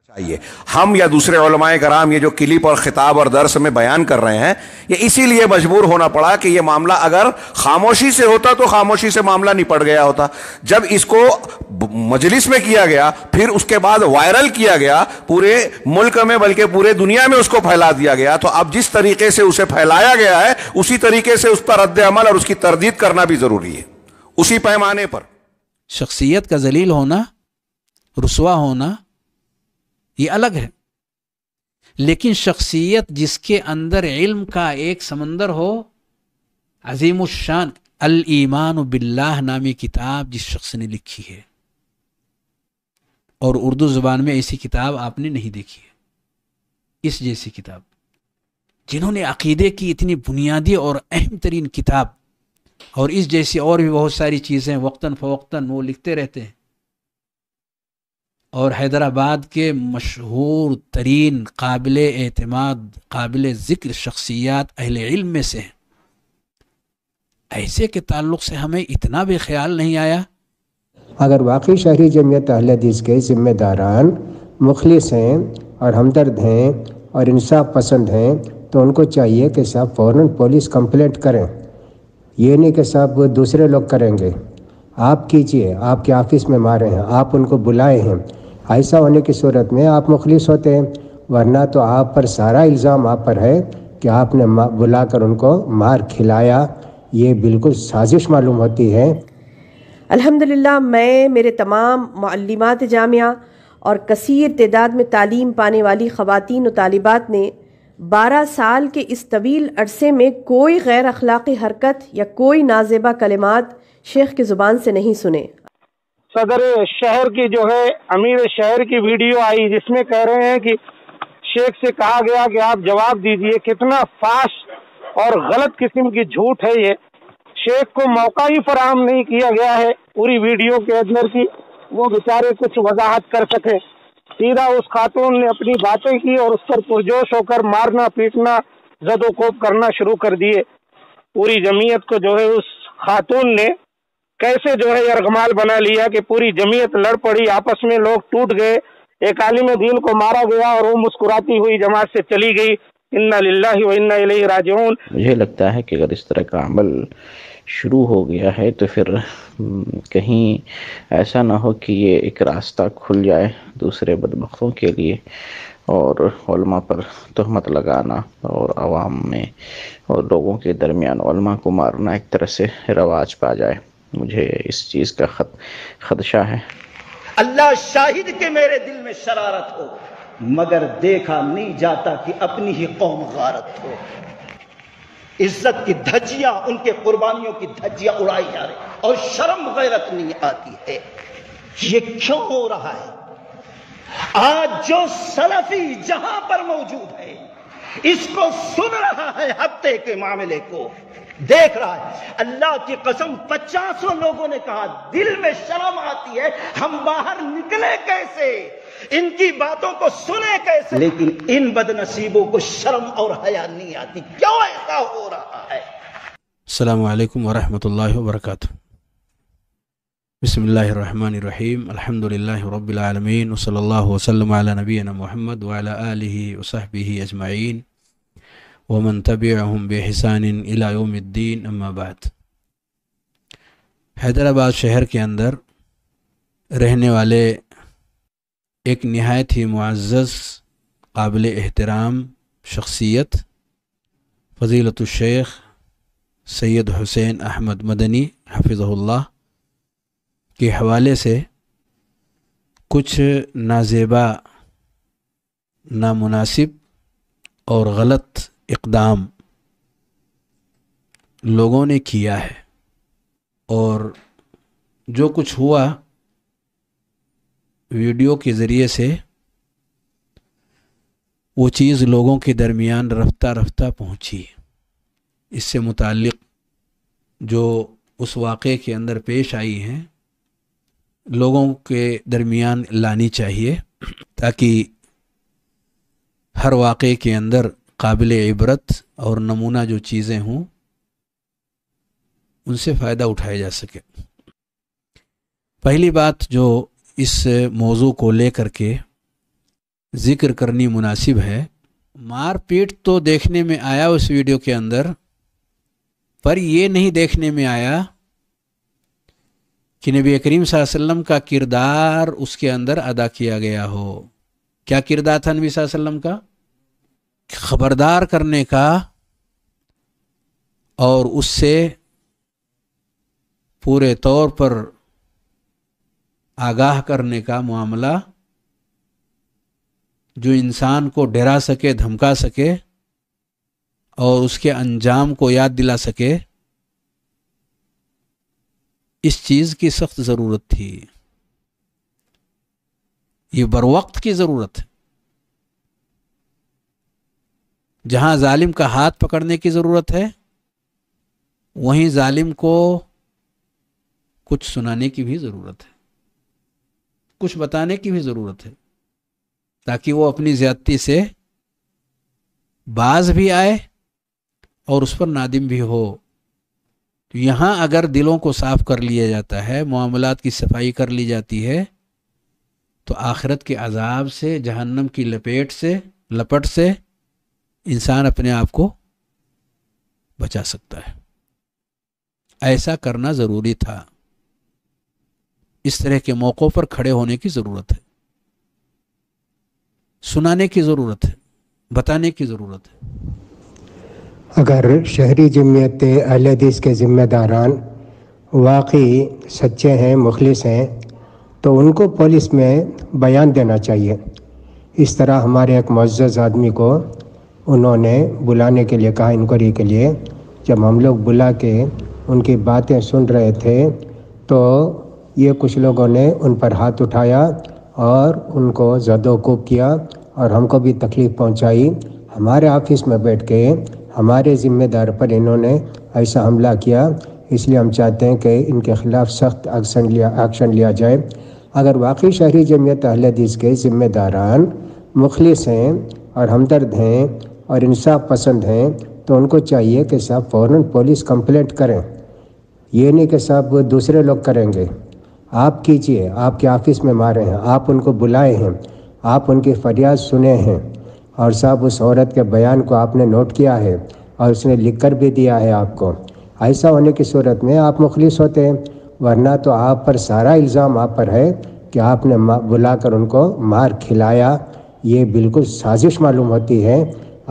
چاہیے ہم یا دوسرے علماء کرام یہ جو کلپ اور خطاب اور درس میں بیان کر رہے ہیں، یہ اسی لیے مجبور ہونا پڑا کہ یہ معاملہ اگر خاموشی سے ہوتا تو خاموشی سے معاملہ نپٹ گیا ہوتا۔ جب اس کو مجلس میں کیا گیا، پھر اس کے بعد وائرل کیا گیا پورے ملک میں بلکہ پورے دنیا میں اس کو پھیلا دیا گیا، تو اب جس طریقے سے اسے پھیلایا گیا ہے اسی طریقے سے اس پر رد عمل اور اس کی تردید کرنا بھی ضروری ہے، اسی پیمانے پر۔ شخصیت کا ذلیل ہونا، رسوا ہونا یہ الگ ہے، لیکن شخصیت جس کے اندر علم کا ایک سمندر ہو، عظیم الشان الایمان باللہ نامی کتاب جس شخص نے لکھی ہے، اور اردو زبان میں ایسی کتاب آپ نے نہیں دیکھی ہے، اس جیسی کتاب جنہوں نے عقیدے کی اتنی بنیادی اور اہم ترین کتاب، اور اس جیسی اور بھی بہت ساری چیزیں وقتاً فوقتاً وہ لکھتے رہتے ہیں، اور حیدرآباد کے مشہور ترین قابل اعتماد قابل ذکر شخصیات اہل علم میں سے ہیں، ایسے کے تعلق سے ہمیں اتنا بھی خیال نہیں آیا۔ اگر واقعی شہری جمعیت اہل حدیث کے ذمہ داران مخلص ہیں اور ہمدرد ہیں اور انصاف پسند ہیں تو ان کو چاہیے کہ صاحب فوراً پولیس کمپلینٹ کریں، یہ نہیں کہ صاحب دوسرے لوگ کریں گے، آپ کیجئے، آپ کے آفس میں مارے ہیں، آپ ان کو بلائے ہیں، ایسا ہونے کی صورت میں آپ مخلص ہوتے ہیں، ورنہ تو آپ پر سارا الزام آپ پر ہے کہ آپ نے بلا کر ان کو مار کھلایا، یہ بالکل سازش معلوم ہوتی ہے۔ الحمدللہ میں، میرے تمام معلمات جامعہ اور کثیر تعداد میں تعلیم پانے والی خواتین و طالبات نے 12 سال کے اس طویل عرصے میں کوئی غیر اخلاقی حرکت یا کوئی نازیبہ کلمات شیخ کی زبان سے نہیں سنے۔ صدر شہر کی جو ہے امیر شہر کی ویڈیو آئی جس میں کہہ رہے ہیں کہ شیخ سے کہا گیا کہ آپ جواب دیجئے، کتنا فاش اور غلط قسم کی جھوٹ ہے یہ۔ شیخ کو موقع ہی فراہم نہیں کیا گیا ہے پوری ویڈیو کے اندر کی وہ بیچارے کچھ وضاحت کر سکے، سیدھا اس خاتون نے اپنی باتیں کی اور اس پر پرجوش ہو کر مارنا پیٹنا زد و کوب کرنا شروع کر دیے۔ پوری جمعیت کو جو ہے اس خاتون نے کیسے جو ہے یرغمال بنا لیا کہ پوری جمعیت لڑ پڑی، آپس میں لوگ ٹوٹ گئے، ایک عالم دین کو مارا گیا اور وہ مسکراتی ہوئی جماعت سے چلی گئی۔ انا للہ و انا الیہ راجعون۔ مجھے لگتا ہے کہ اگر اس طرح کا عمل شروع ہو گیا ہے تو پھر کہیں ایسا نہ ہو کہ یہ ایک راستہ کھل جائے دوسرے بدبختوں کے لیے، اور علماء پر تہمت لگانا اور عوام میں اور لوگوں کے درمیان علماء کو مارنا ایک طرح سے رواج پا جائے۔ مجھے اس چیز کا خدشہ ہے۔ اللہ شاہد کہ میرے دل میں شرارت ہو، مگر دیکھا نہیں جاتا کہ اپنی ہی قوم غارت ہو۔ عزت کی دھجیاں، ان کے قربانیوں کی دھجیاں اڑائی جا رہی اور شرم غیرت نہیں آتی ہے۔ یہ کیوں ہو رہا ہے؟ آج جو سلفی جہاں پر موجود ہے اس کو سن رہا ہے، ہفتے کے معاملے کو دیکھ رہا ہے، اللہ کی قسم 50 لوگوں نے کہا دل میں شرم آتی ہے، ہم باہر نکلے کیسے، ان کی باتوں کو سنے کیسے، لیکن ان بد نصیبوں کو شرم اور حیا نہیں آتی۔ کیوں ایسا ہو رہا ہے؟ السلام علیکم ورحمۃ اللہ وبرکاتہ۔ بسم اللہ الرحمن الرحیم، الحمدللہ رب العالمین، وصلی اللہ وسلم علی نبینا محمد وعلی آلہ وصحبہ اجمعین ومن تبعهم بإحسان إلى يوم الدین، اما بعد۔ حیدرآباد شہر کے اندر رہنے والے ایک نہایت ہی معزز قابل احترام شخصیت فضیلت الشیخ سید حسین احمد مدنی حفظہ اللہ کے حوالے سے کچھ نازیبا، نامناسب اور غلط اقدام لوگوں نے کیا ہے، اور جو کچھ ہوا ویڈیو کے ذریعے سے وہ چیز لوگوں کے درمیان رفتہ رفتہ پہنچی۔ اس سے متعلق جو اس واقعے کے اندر پیش آئی ہیں لوگوں کے درمیان لانی چاہیے، تاکہ ہر واقعے کے اندر قابل عبرت اور نمونہ جو چیزیں ہوں ان سے فائدہ اٹھایا جا سکے۔ پہلی بات جو اس موضوع کو لے کر کے ذکر کرنی مناسب ہے۔ مار پیٹ تو دیکھنے میں آیا اس ویڈیو کے اندر، پر یہ نہیں دیکھنے میں آیا کہ نبی کریم صلی اللہ علیہ وسلم کا کردار اس کے اندر ادا کیا گیا ہو۔ کیا کردار تھا نبی صلی اللہ علیہ وسلم کا؟ خبردار کرنے کا اور اس سے پورے طور پر آگاہ کرنے کا معاملہ، جو انسان کو ڈرا سکے، دھمکا سکے اور اس کے انجام کو یاد دلا سکے، اس چیز کی سخت ضرورت تھی۔ یہ بروقت کی ضرورت ہے۔ جہاں ظالم کا ہاتھ پکڑنے کی ضرورت ہے، وہیں ظالم کو کچھ سنانے کی بھی ضرورت ہے، کچھ بتانے کی بھی ضرورت ہے، تاکہ وہ اپنی زیادتی سے باز بھی آئے اور اس پر نادم بھی ہو۔ تو یہاں اگر دلوں کو صاف کر لیا جاتا ہے، معاملات کی صفائی کر لی جاتی ہے، تو آخرت کے عذاب سے، جہنم کی لپٹ سے انسان اپنے آپ کو بچا سکتا ہے۔ ایسا کرنا ضروری تھا۔ اس طرح کے موقعوں پر کھڑے ہونے کی ضرورت ہے، سنانے کی ضرورت ہے، بتانے کی ضرورت ہے۔ اگر شہری جمعیت اہل حدیث کے ذمہ داران واقعی سچے ہیں، مخلص ہیں، تو ان کو پولیس میں بیان دینا چاہیے۔ اس طرح ہمارے ایک معزز آدمی کو انہوں نے بلانے کے لیے کہا، انکوائری کے لیے۔ جب ہم لوگ بلا کے ان کی باتیں سن رہے تھے تو یہ کچھ لوگوں نے ان پر ہاتھ اٹھایا اور ان کو زد و کوب کیا اور ہم کو بھی تکلیف پہنچائی۔ ہمارے آفس میں بیٹھ کے ہمارے ذمہ دار پر انہوں نے ایسا حملہ کیا۔ اس لیے ہم چاہتے ہیں کہ ان کے خلاف سخت ایکشن لیا جائے۔ اگر واقعی شہری جمعیت اہل حدیث کے ذمہ داران مخلص ہیں اور ہمدرد ہیں اور انصاف پسند ہیں تو ان کو چاہیے کہ صاحب فوراً پولیس کمپلینٹ کریں۔ یہ نہیں کہ صاحب دوسرے لوگ کریں گے، آپ کیجئے۔ آپ کے آفس میں مارے ہیں، آپ ان کو بلائے ہیں، آپ ان کی فریاد سنے ہیں، اور صاحب اس عورت کے بیان کو آپ نے نوٹ کیا ہے اور اس نے لکھ کر بھی دیا ہے آپ کو۔ ایسا ہونے کی صورت میں آپ مخلص ہوتے ہیں، ورنہ تو آپ پر سارا الزام آپ پر ہے کہ آپ نے بلا کر ان کو مار کھلایا۔ یہ بالکل سازش معلوم ہوتی ہے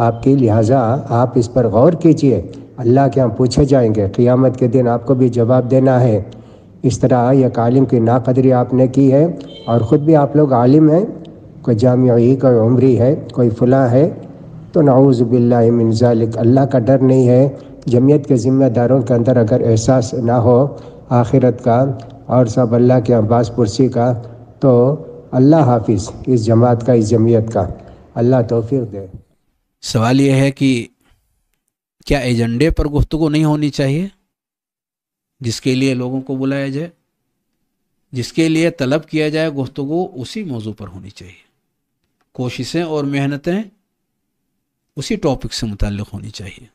آپ کی، لہٰذا آپ اس پر غور کیجئے۔ اللہ کے ہم پوچھے جائیں گے، قیامت کے دن آپ کو بھی جواب دینا ہے۔ اس طرح ایک عالم کی ناقدری آپ نے کی ہے، اور خود بھی آپ لوگ عالم ہیں، کوئی جامعی، کوئی عمری ہے، کوئی فلاں ہے، تو نعوذ باللہ من ذالک۔ اللہ کا ڈر نہیں ہے۔ جمعیت کے ذمہ داروں کے اندر اگر احساس نہ ہو آخرت کا اور سب اللہ کے عباس پرسی کا، تو اللہ حافظ اس جماعت کا، اس جمعیت کا۔ اللہ توفیق دے۔ سوال یہ ہے کہ کیا ایجنڈے پر گفتگو نہیں ہونی چاہیے جس کے لیے لوگوں کو بلایا جائے، جس کے لیے طلب کیا جائے گفتگو اسی موضوع پر ہونی چاہیے، کوششیں اور محنتیں اسی ٹاپک سے متعلق ہونی چاہیے۔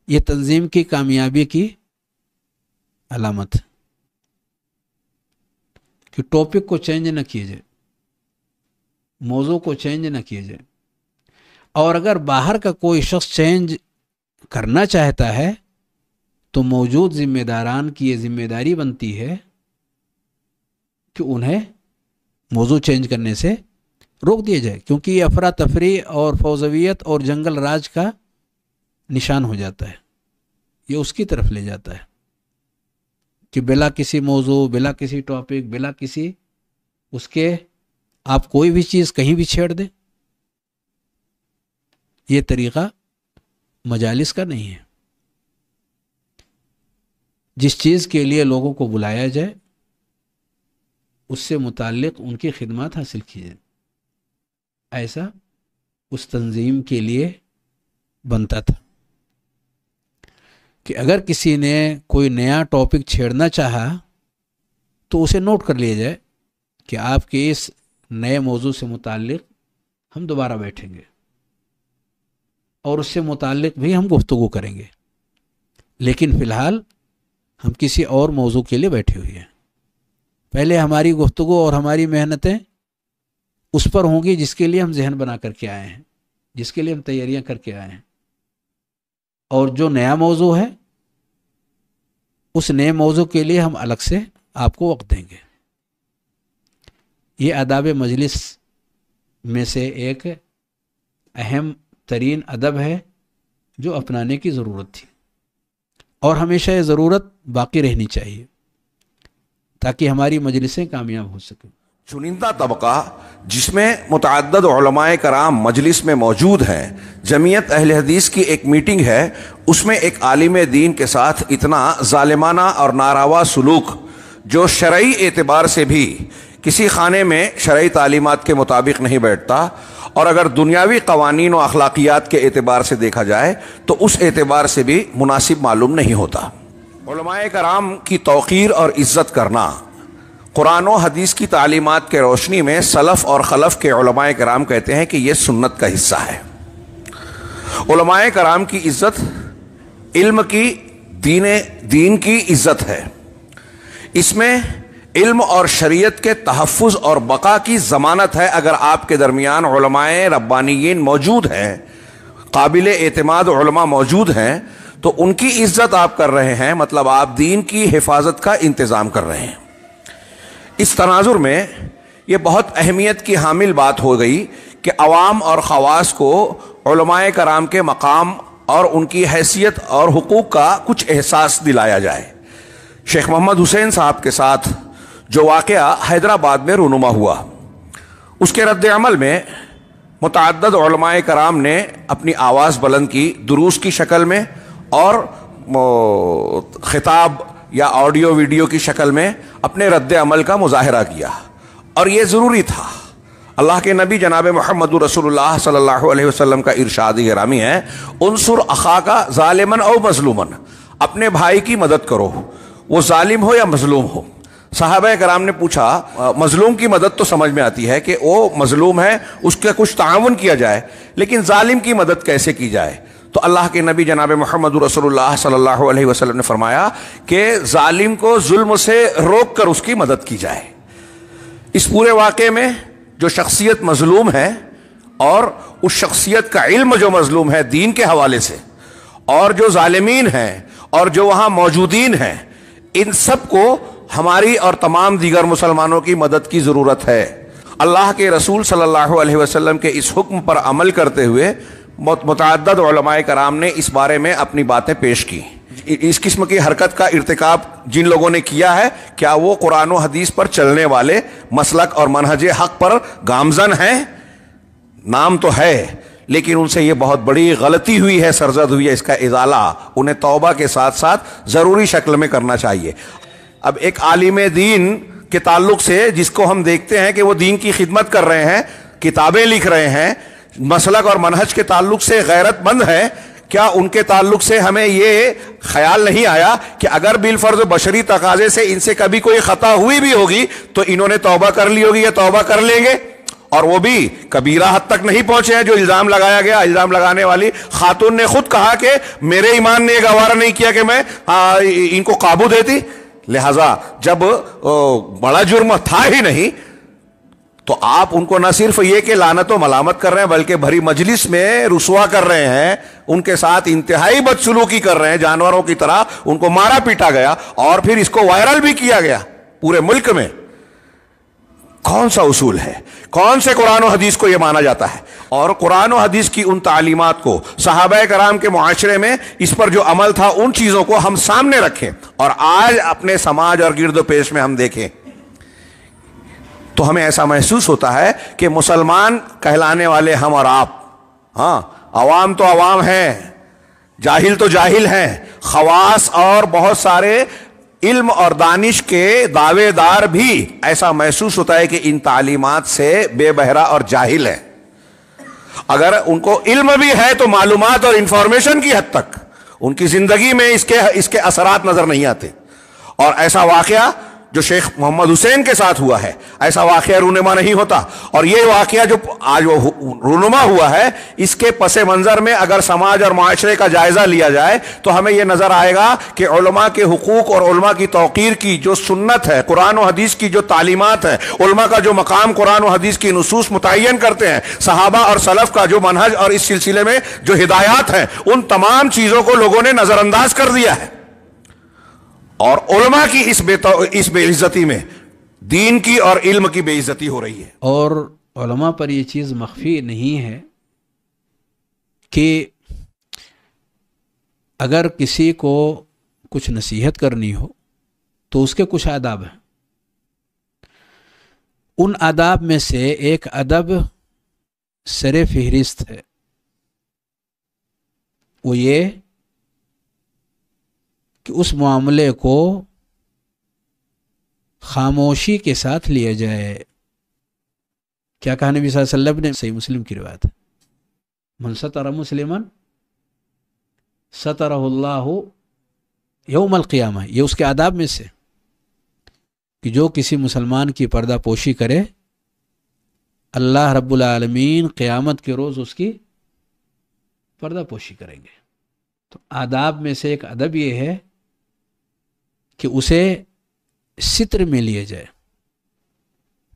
یہ تنظیم کی کامیابی کی علامت ہے کہ ٹاپک کو چینج نہ کیے جائے، موضوع کو چینج نہ کیے جائے۔ اور اگر باہر کا کوئی شخص چینج کرنا چاہتا ہے تو موجود ذمہ داران کی یہ ذمہ داری بنتی ہے کہ انہیں موضوع چینج کرنے سے روک دیا جائے، کیونکہ یہ افراتفری اور فوضویت اور جنگل راج کا نشان ہو جاتا ہے۔ یہ اس کی طرف لے جاتا ہے کہ بلا کسی موضوع، بلا کسی ٹاپک، بلا کسی اس کے آپ کوئی بھی چیز کہیں بھی چھیڑ دیں۔ یہ طریقہ مجالس کا نہیں ہے۔ جس چیز کے لیے لوگوں کو بلایا جائے اس سے متعلق ان کی خدمات حاصل کی جائے، ایسا اس تنظیم کے لیے بنتا تھا کہ اگر کسی نے کوئی نیا ٹاپک چھیڑنا چاہا تو اسے نوٹ کر لیا جائے کہ آپ کے اس نئے موضوع سے متعلق ہم دوبارہ بیٹھیں گے اور اس سے متعلق بھی ہم گفتگو کریں گے، لیکن فی الحال ہم کسی اور موضوع کے لیے بیٹھے ہوئے ہیں۔ پہلے ہماری گفتگو اور ہماری محنتیں اس پر ہوں گی جس کے لیے ہم ذہن بنا کر کے آئے ہیں، جس کے لیے ہم تیاریاں کر کے آئے ہیں، اور جو نیا موضوع ہے اس نئے موضوع کے لیے ہم الگ سے آپ کو وقت دیں گے۔ یہ آداب مجلس میں سے ایک اہم ترین ادب ہے جو اپنانے کی ضرورت تھی، اور ہمیشہ یہ ضرورت باقی رہنی چاہیے تاکہ ہماری مجلسیں کامیاب ہو سکیں۔ چنندہ طبقہ جس میں متعدد علماء کرام مجلس میں موجود ہیں، جمعیت اہل حدیث کی ایک میٹنگ ہے، اس میں ایک عالم دین کے ساتھ اتنا ظالمانہ اور ناروا سلوک جو شرعی اعتبار سے بھی کسی خانے میں شرعی تعلیمات کے مطابق نہیں بیٹھتا، اور اگر دنیاوی قوانین و اخلاقیات کے اعتبار سے دیکھا جائے تو اس اعتبار سے بھی مناسب معلوم نہیں ہوتا۔ علماء کرام کی توقیر اور عزت کرنا قرآن و حدیث کی تعلیمات کے روشنی میں سلف اور خلف کے علماء کرام کہتے ہیں کہ یہ سنت کا حصہ ہے۔ علماء کرام کی عزت علم کی دین کی عزت ہے، اس میں علم اور شریعت کے تحفظ اور بقا کی ضمانت ہے۔ اگر آپ کے درمیان علماء ربانیین موجود ہیں، قابل اعتماد علماء موجود ہیں، تو ان کی عزت آپ کر رہے ہیں، مطلب آپ دین کی حفاظت کا انتظام کر رہے ہیں۔ اس تناظر میں یہ بہت اہمیت کی حامل بات ہو گئی کہ عوام اور خواص کو علماء کرام کے مقام اور ان کی حیثیت اور حقوق کا کچھ احساس دلایا جائے۔ شیخ محمد حسین صاحب کے ساتھ جو واقعہ حیدرآباد میں رونما ہوا، اس کے رد عمل میں متعدد علماء کرام نے اپنی آواز بلند کی، دروس کی شکل میں اور خطاب یا آڈیو ویڈیو کی شکل میں اپنے رد عمل کا مظاہرہ کیا، اور یہ ضروری تھا۔ اللہ کے نبی جناب محمد رسول اللہ صلی اللہ علیہ وسلم کا ارشاد گرامی ہے، انصر اخاک ظالما او مظلوما، اپنے بھائی کی مدد کرو، وہ ظالم ہو یا مظلوم ہو۔ صحابہ کرام نے پوچھا، مظلوم کی مدد تو سمجھ میں آتی ہے کہ وہ مظلوم ہے، اس کا کچھ تعاون کیا جائے، لیکن ظالم کی مدد کیسے کی جائے؟ تو اللہ کے نبی جناب محمد رسول اللہ صلی اللہ علیہ وسلم نے فرمایا کہ ظالم کو ظلم سے روک کر اس کی مدد کی جائے۔ اس پورے واقعے میں جو شخصیت مظلوم ہے اور اس شخصیت کا علم جو مظلوم ہے دین کے حوالے سے، اور جو ظالمین ہیں اور جو وہاں موجودین ہیں، ان سب کو ہماری اور تمام دیگر مسلمانوں کی مدد کی ضرورت ہے۔ اللہ کے رسول صلی اللہ علیہ وسلم کے اس حکم پر عمل کرتے ہوئے متعدد علماء کرام نے اس بارے میں اپنی باتیں پیش کی۔ اس قسم کی حرکت کا ارتکاب جن لوگوں نے کیا ہے، کیا وہ قرآن و حدیث پر چلنے والے مسلک اور منہج حق پر گامزن ہیں؟ نام تو ہے، لیکن ان سے یہ بہت بڑی غلطی ہوئی ہے، سرزد ہوئی ہے، اس کا ازالہ انہیں توبہ کے ساتھ ساتھ ضروری شکل میں کرنا چاہیے۔ اب ایک عالم دین کے تعلق سے جس کو ہم دیکھتے ہیں کہ وہ دین کی خدمت کر رہے ہیں، کتابیں لکھ رہے ہیں، مسلک اور منہج کے تعلق سے غیرت مند ہے، کیا ان کے تعلق سے ہمیں یہ خیال نہیں آیا کہ اگر بالفرض بشری تقاضے سے ان سے کبھی کوئی خطا ہوئی بھی ہوگی تو انہوں نے توبہ کر لی ہوگی یا توبہ کر لیں گے، اور وہ بھی کبیرہ حد تک نہیں پہنچے ہیں جو الزام لگایا گیا۔ الزام لگانے والی خاتون نے خود کہا کہ میرے ایمان نے یہ گوارا نہیں کیا کہ میں ان کو قابو دیتی، لہذا جب بڑا جرم تھا ہی نہیں تو آپ ان کو نہ صرف یہ کہ لعنت و ملامت کر رہے ہیں بلکہ بھری مجلس میں رسوا کر رہے ہیں، ان کے ساتھ انتہائی بدسلوکی کر رہے ہیں، جانوروں کی طرح ان کو مارا پیٹا گیا اور پھر اس کو وائرل بھی کیا گیا پورے ملک میں۔ کون سا اصول ہے؟ کون سے قرآن و حدیث کو یہ مانا جاتا ہے؟ اور قرآن و حدیث کی ان تعلیمات کو، صحابہ کرام کے معاشرے میں اس پر جو عمل تھا، ان چیزوں کو ہم سامنے رکھیں اور آج اپنے سماج اور گرد و پیش میں ہم دیکھیں تو ہمیں ایسا محسوس ہوتا ہے کہ مسلمان کہلانے والے ہم اور آپ، ہاں عوام تو عوام ہیں، جاہل تو جاہل ہیں، خواص اور بہت سارے علم اور دانش کے دعوے دار بھی ایسا محسوس ہوتا ہے کہ ان تعلیمات سے بے بہرا اور جاہل ہے۔ اگر ان کو علم بھی ہے تو معلومات اور انفارمیشن کی حد تک، ان کی زندگی میں اس کے اثرات نظر نہیں آتے۔ اور ایسا واقعہ جو شیخ محمد حسین کے ساتھ ہوا ہے، ایسا واقعہ رونما نہیں ہوتا. اور یہ واقعہ جو آج رونما ہوا ہے، اس کے پس منظر میں اگر سماج اور معاشرے کا جائزہ لیا جائے تو ہمیں یہ نظر آئے گا کہ علماء کے حقوق اور علماء کی توقیر کی جو سنت ہے، قرآن و حدیث کی جو تعلیمات ہیں، علماء کا جو مقام قرآن و حدیث کی نصوص متعین کرتے ہیں، صحابہ اور سلف کا جو منہج اور اس سلسلے میں جو ہدایات ہیں، ان تمام چیزوں کو لوگوں نے نظر انداز کر دیا ہے. اور علماء کی اس بے عزتی میں دین کی اور علم کی بے عزتی ہو رہی ہے. اور علماء پر یہ چیز مخفی نہیں ہے کہ اگر کسی کو کچھ نصیحت کرنی ہو تو اس کے کچھ آداب ہیں. ان آداب میں سے ایک ادب سر فہرست ہے، وہ یہ کہ اس معاملے کو خاموشی کے ساتھ لیا جائے. کیا کہا نبی صلی اللہ علیہ وسلم نے؟ صحیح مسلم کی روایت ہے، من ستر مسلما سترہ اللہ یوم القیامہ. یہ اس کے آداب میں سے کہ جو کسی مسلمان کی پردہ پوشی کرے، اللہ رب العالمین قیامت کے روز اس کی پردہ پوشی کریں گے. تو آداب میں سے ایک ادب یہ ہے کہ اسے ستر میں لیا جائے،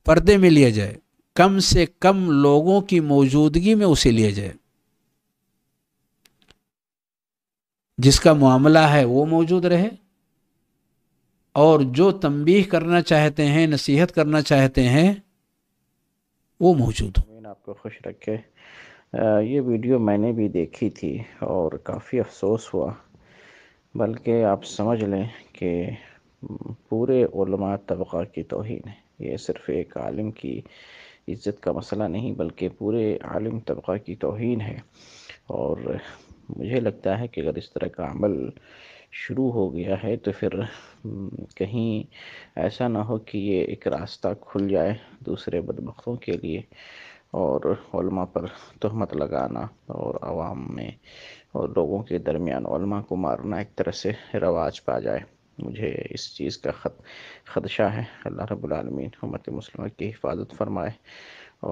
پردے میں لیا جائے، کم سے کم لوگوں کی موجودگی میں اسے لیا جائے. جس کا معاملہ ہے وہ موجود رہے، اور جو تنبیہ کرنا چاہتے ہیں، نصیحت کرنا چاہتے ہیں، وہ موجود ہو. آپ کو خوش رکھے. یہ ویڈیو میں نے بھی دیکھی تھی اور کافی افسوس ہوا، بلکہ آپ سمجھ لیں کہ پورے علماء طبقہ کی توہین ہے. یہ صرف ایک عالم کی عزت کا مسئلہ نہیں، بلکہ پورے عالم طبقہ کی توہین ہے. اور مجھے لگتا ہے کہ اگر اس طرح کا عمل شروع ہو گیا ہے تو پھر کہیں ایسا نہ ہو کہ یہ ایک راستہ کھل جائے دوسرے بدبختوں کے لیے، اور علماء پر تہمت لگانا اور عوام میں اور لوگوں کے درمیان علماء کو مارنا ایک طرح سے رواج پا جائے. مجھے اس چیز کا خدشہ ہے. اللہ رب العالمین امت مسلمہ کی حفاظت فرمائے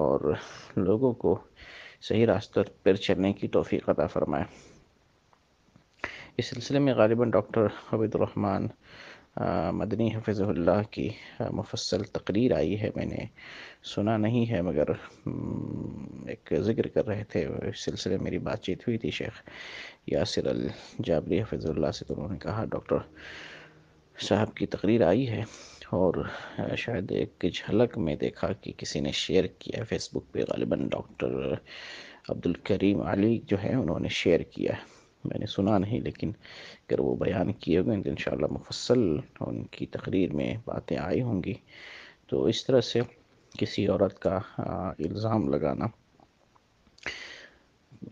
اور لوگوں کو صحیح راستہ پر چلنے کی توفیق عطا فرمائے. اس سلسلے میں غالباً ڈاکٹر عبید الرحمن مدنی حفظہ اللہ کی مفصل تقریر آئی ہے، میں نے سنا نہیں ہے، مگر ایک ذکر کر رہے تھے. اس سلسلے میری بات چیت ہوئی تھی شیخ یاسر الجابری حفظہ اللہ سے، تو انہوں نے کہا ڈاکٹر صاحب کی تقریر آئی ہے، اور شاید ایک جھلک میں دیکھا کہ کسی نے شیئر کیا فیس بک پہ، غالباً ڈاکٹر عبدالکریم علی جو ہے انہوں نے شیئر کیا ہے. میں نے سنا نہیں، لیکن اگر وہ بیان کیے ہوئے تو انشاءاللہ مفصل ان کی تقریر میں باتیں آئی ہوں گی. تو اس طرح سے کسی عورت کا الزام لگانا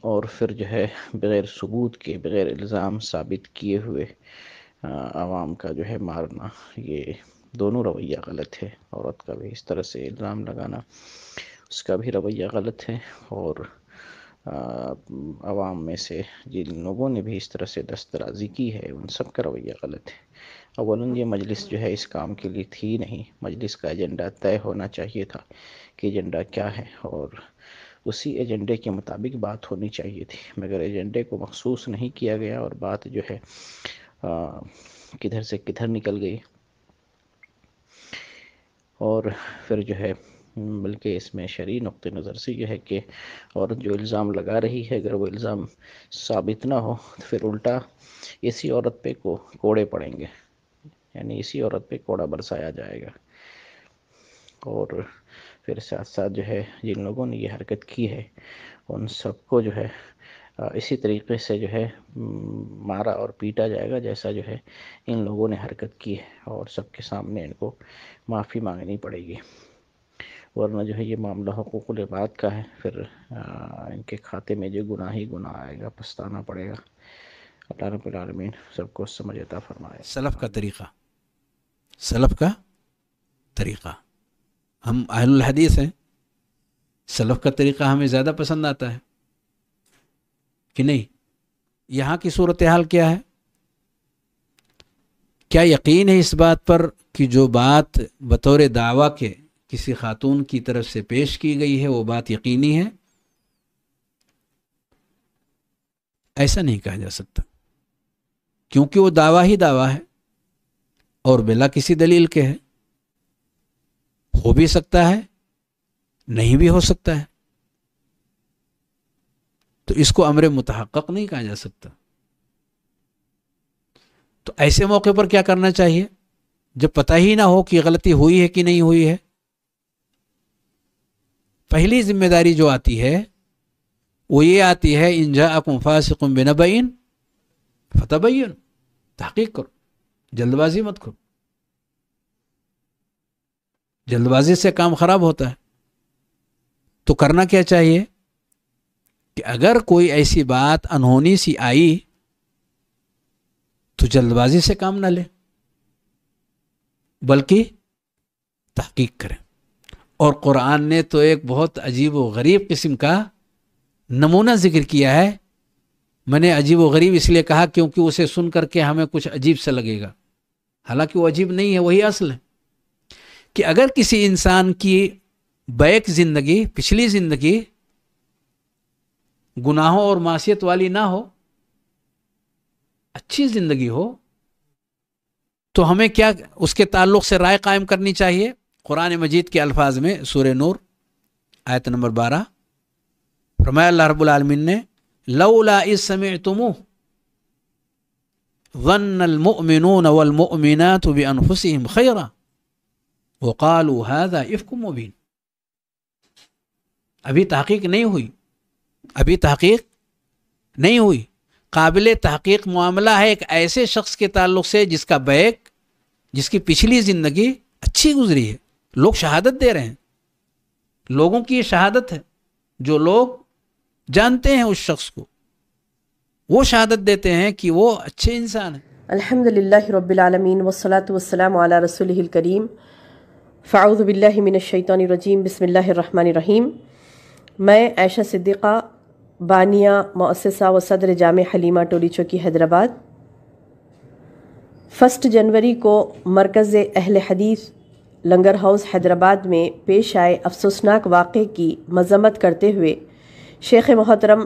اور پھر جو ہے بغیر ثبوت کے، بغیر الزام ثابت کیے ہوئے عوام کا جو ہے مارنا، یہ دونوں رویہ غلط ہے. عورت کا بھی اس طرح سے الزام لگانا، اس کا بھی رویہ غلط ہے، اور عوام میں سے جن لوگوں نے بھی اس طرح سے دسترازی کی ہے ان سب کا رویہ غلط ہے. اولاً یہ مجلس جو ہے اس کام کے لیے تھی نہیں. مجلس کا ایجنڈا طے ہونا چاہیے تھا کہ ایجنڈا کیا ہے، اور اسی ایجنڈے کے مطابق بات ہونی چاہیے تھی، مگر ایجنڈے کو مخصوص نہیں کیا گیا اور بات جو ہے کدھر سے کدھر نکل گئی. اور پھر جو ہے بلکہ اس میں شرعی نقطہ نظر سے یہ ہے کہ عورت جو الزام لگا رہی ہے، اگر وہ الزام ثابت نہ ہو تو پھر الٹا اسی عورت پہ کوڑے پڑیں گے، یعنی اسی عورت پہ کوڑا برسایا جائے گا. اور پھر ساتھ ساتھ جو ہے جن لوگوں نے یہ حرکت کی ہے ان سب کو جو ہے اسی طریقے سے جو ہے مارا اور پیٹا جائے گا جیسا جو ہے ان لوگوں نے حرکت کی ہے، اور سب کے سامنے ان کو معافی مانگنی پڑے گی. ورنہ جو ہے یہ معاملہ حقوق العباد کا ہے، پھر ان کے کھاتے میں جو گناہ ہی گناہ آئے گا، پچھتانا پڑے گا. اللہ رب العالمین سب کو سمجھ عطا فرمائے. سلف کا طریقہ ہم اہل الحدیث ہیں، سلف کا طریقہ ہمیں زیادہ پسند آتا ہے کہ نہیں. یہاں کی صورتحال کیا ہے؟ کیا یقین ہے اس بات پر کہ جو بات بطور دعویٰ کے کسی خاتون کی طرف سے پیش کی گئی ہے وہ بات یقینی ہے، ایسا نہیں کہا جا سکتا، کیونکہ وہ دعویٰ ہی دعویٰ ہے اور بلا کسی دلیل کے ہے، ہو بھی سکتا ہے نہیں بھی ہو سکتا ہے، تو اس کو امر متحقق نہیں کہا جا سکتا۔ تو ایسے موقع پر کیا کرنا چاہیے جب پتہ ہی نہ ہو کہ غلطی ہوئی ہے کہ نہیں ہوئی ہے؟ پہلی ذمہ داری جو آتی ہے وہ یہ آتی ہے ان جاءکم فاسق بنبأ فتبین، تحقیق کرو، جلد بازی مت کرو، جلد بازی سے کام خراب ہوتا ہے۔ تو کرنا کیا چاہیے کہ اگر کوئی ایسی بات انہونی سی آئی تو جلد بازی سے کام نہ لے بلکہ تحقیق کریں۔ اور قرآن نے تو ایک بہت عجیب و غریب قسم کا نمونہ ذکر کیا ہے۔ میں نے عجیب و غریب اس لیے کہا کیونکہ اسے سن کر کے ہمیں کچھ عجیب سا لگے گا، حالانکہ وہ عجیب نہیں ہے، وہی اصل ہے کہ اگر کسی انسان کی بیک زندگی، پچھلی زندگی گناہوں اور معصیت والی نہ ہو، اچھی زندگی ہو، تو ہمیں کیا اس کے تعلق سے رائے قائم کرنی چاہیے؟ قرآن مجید کے الفاظ میں سورہ نور آیت نمبر 12 فرمایا اللہ رب العالمین نے لولا اذ سمعتموه ظن المؤمنون والمؤمنات بانفسهم خيرا وقالوا هذا افک مبین۔ ابھی تحقیق نہیں ہوئی، ابھی تحقیق نہیں ہوئی، قابل تحقیق معاملہ ہے ایک ایسے شخص کے تعلق سے جس کا بیک، جس کی پچھلی زندگی اچھی گزری ہے، لوگ شہادت دے رہے ہیں، لوگوں کی یہ شہادت ہے، جو لوگ جانتے ہیں اس شخص کو وہ شہادت دیتے ہیں کہ وہ اچھے انسان ہیں۔ الحمدللہ رب العالمین والصلاة والسلام علی رسولہ الکریم، فاعوذ باللہ من الشیطان الرجیم، بسم اللہ الرحمن الرحیم۔ میں عائشہ صدیقہ، بانیہ، مؤسسہ و صدر جامع حلیمہ ٹولی چوکی حیدرآباد، 1 جنوری کو مرکز اہل حدیث لنگر ہاؤس حیدرآباد میں پیش آئے افسوسناک واقعے کی مذمت کرتے ہوئے شیخ محترم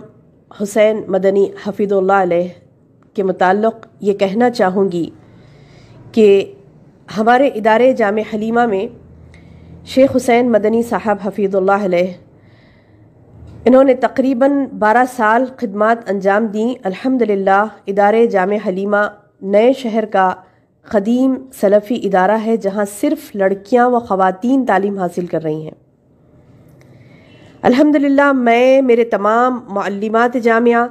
حسین مدنی حفیظ اللہ علیہ کے متعلق یہ کہنا چاہوں گی کہ ہمارے ادارے جامع حلیمہ میں شیخ حسین مدنی صاحب حفیظ اللہ علیہ، انہوں نے تقریباً 12 سال خدمات انجام دیں۔ الحمدللہ ادارے جامع حلیمہ نئے شہر کا قدیم سلفی ادارہ ہے جہاں صرف لڑکیاں و خواتین تعلیم حاصل کر رہی ہیں۔ الحمدللہ میں، میرے تمام معلمات جامعہ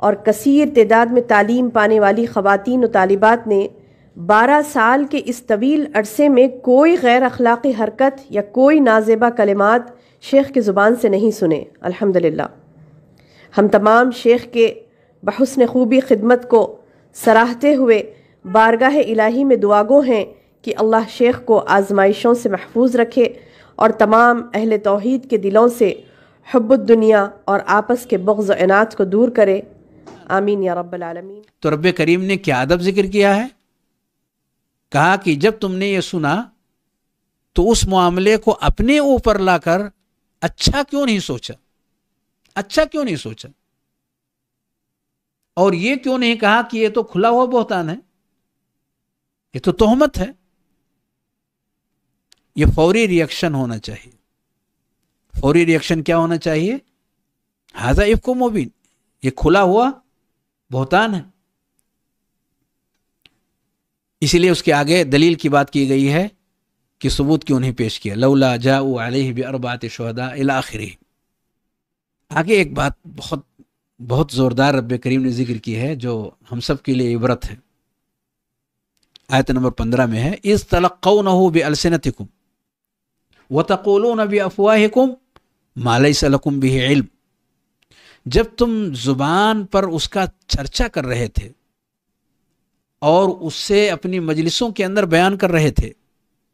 اور کثیر تعداد میں تعلیم پانے والی خواتین و طالبات نے 12 سال کے اس طویل عرصے میں کوئی غیر اخلاقی حرکت یا کوئی نازیبہ کلمات شیخ کی زبان سے نہیں سنے۔ الحمدللہ ہم تمام شیخ کے بحسن خوبی خدمت کو سراہتے ہوئے بارگاہ الہی میں دعاگو ہیں کہ اللہ شیخ کو آزمائشوں سے محفوظ رکھے اور تمام اہل توحید کے دلوں سے حب الدنیا اور آپس کے بغض و عناد کو دور کرے، آمین یا رب العالمین۔ تو رب کریم نے کیا ادب ذکر کیا ہے؟ کہا کہ جب تم نے یہ سنا تو اس معاملے کو اپنے اوپر لا کر اچھا کیوں نہیں سوچا، اچھا کیوں نہیں سوچا، اور یہ کیوں نہیں کہا کہ یہ تو کھلا ہوا بہتان ہے، یہ تو تہمت ہے۔ یہ فوری ری ایکشن ہونا چاہیے۔ فوری ری ایکشن کیا ہونا چاہیے؟ ھذا افک مبین، یہ کھلا ہوا بہتان ہے۔ اسی لیے اس کے آگے دلیل کی بات کی گئی ہے کہ ثبوت کیوں نہیں پیش کیا، لولا جاءوا علیہ باربعۃ شہداء الی آخرہ۔ آگے ایک بات بہت زوردار رب کریم نے ذکر کی ہے جو ہم سب کے لیے عبرت ہے۔ آیت نمبر 15 میں ہے اذ تلقونہ بألسنتکم وتقولون بافواہکم ما لیس لکم بہ علم، جب تم زبان پر اس کا چرچا کر رہے تھے اور اس سے اپنی مجلسوں کے اندر بیان کر رہے تھے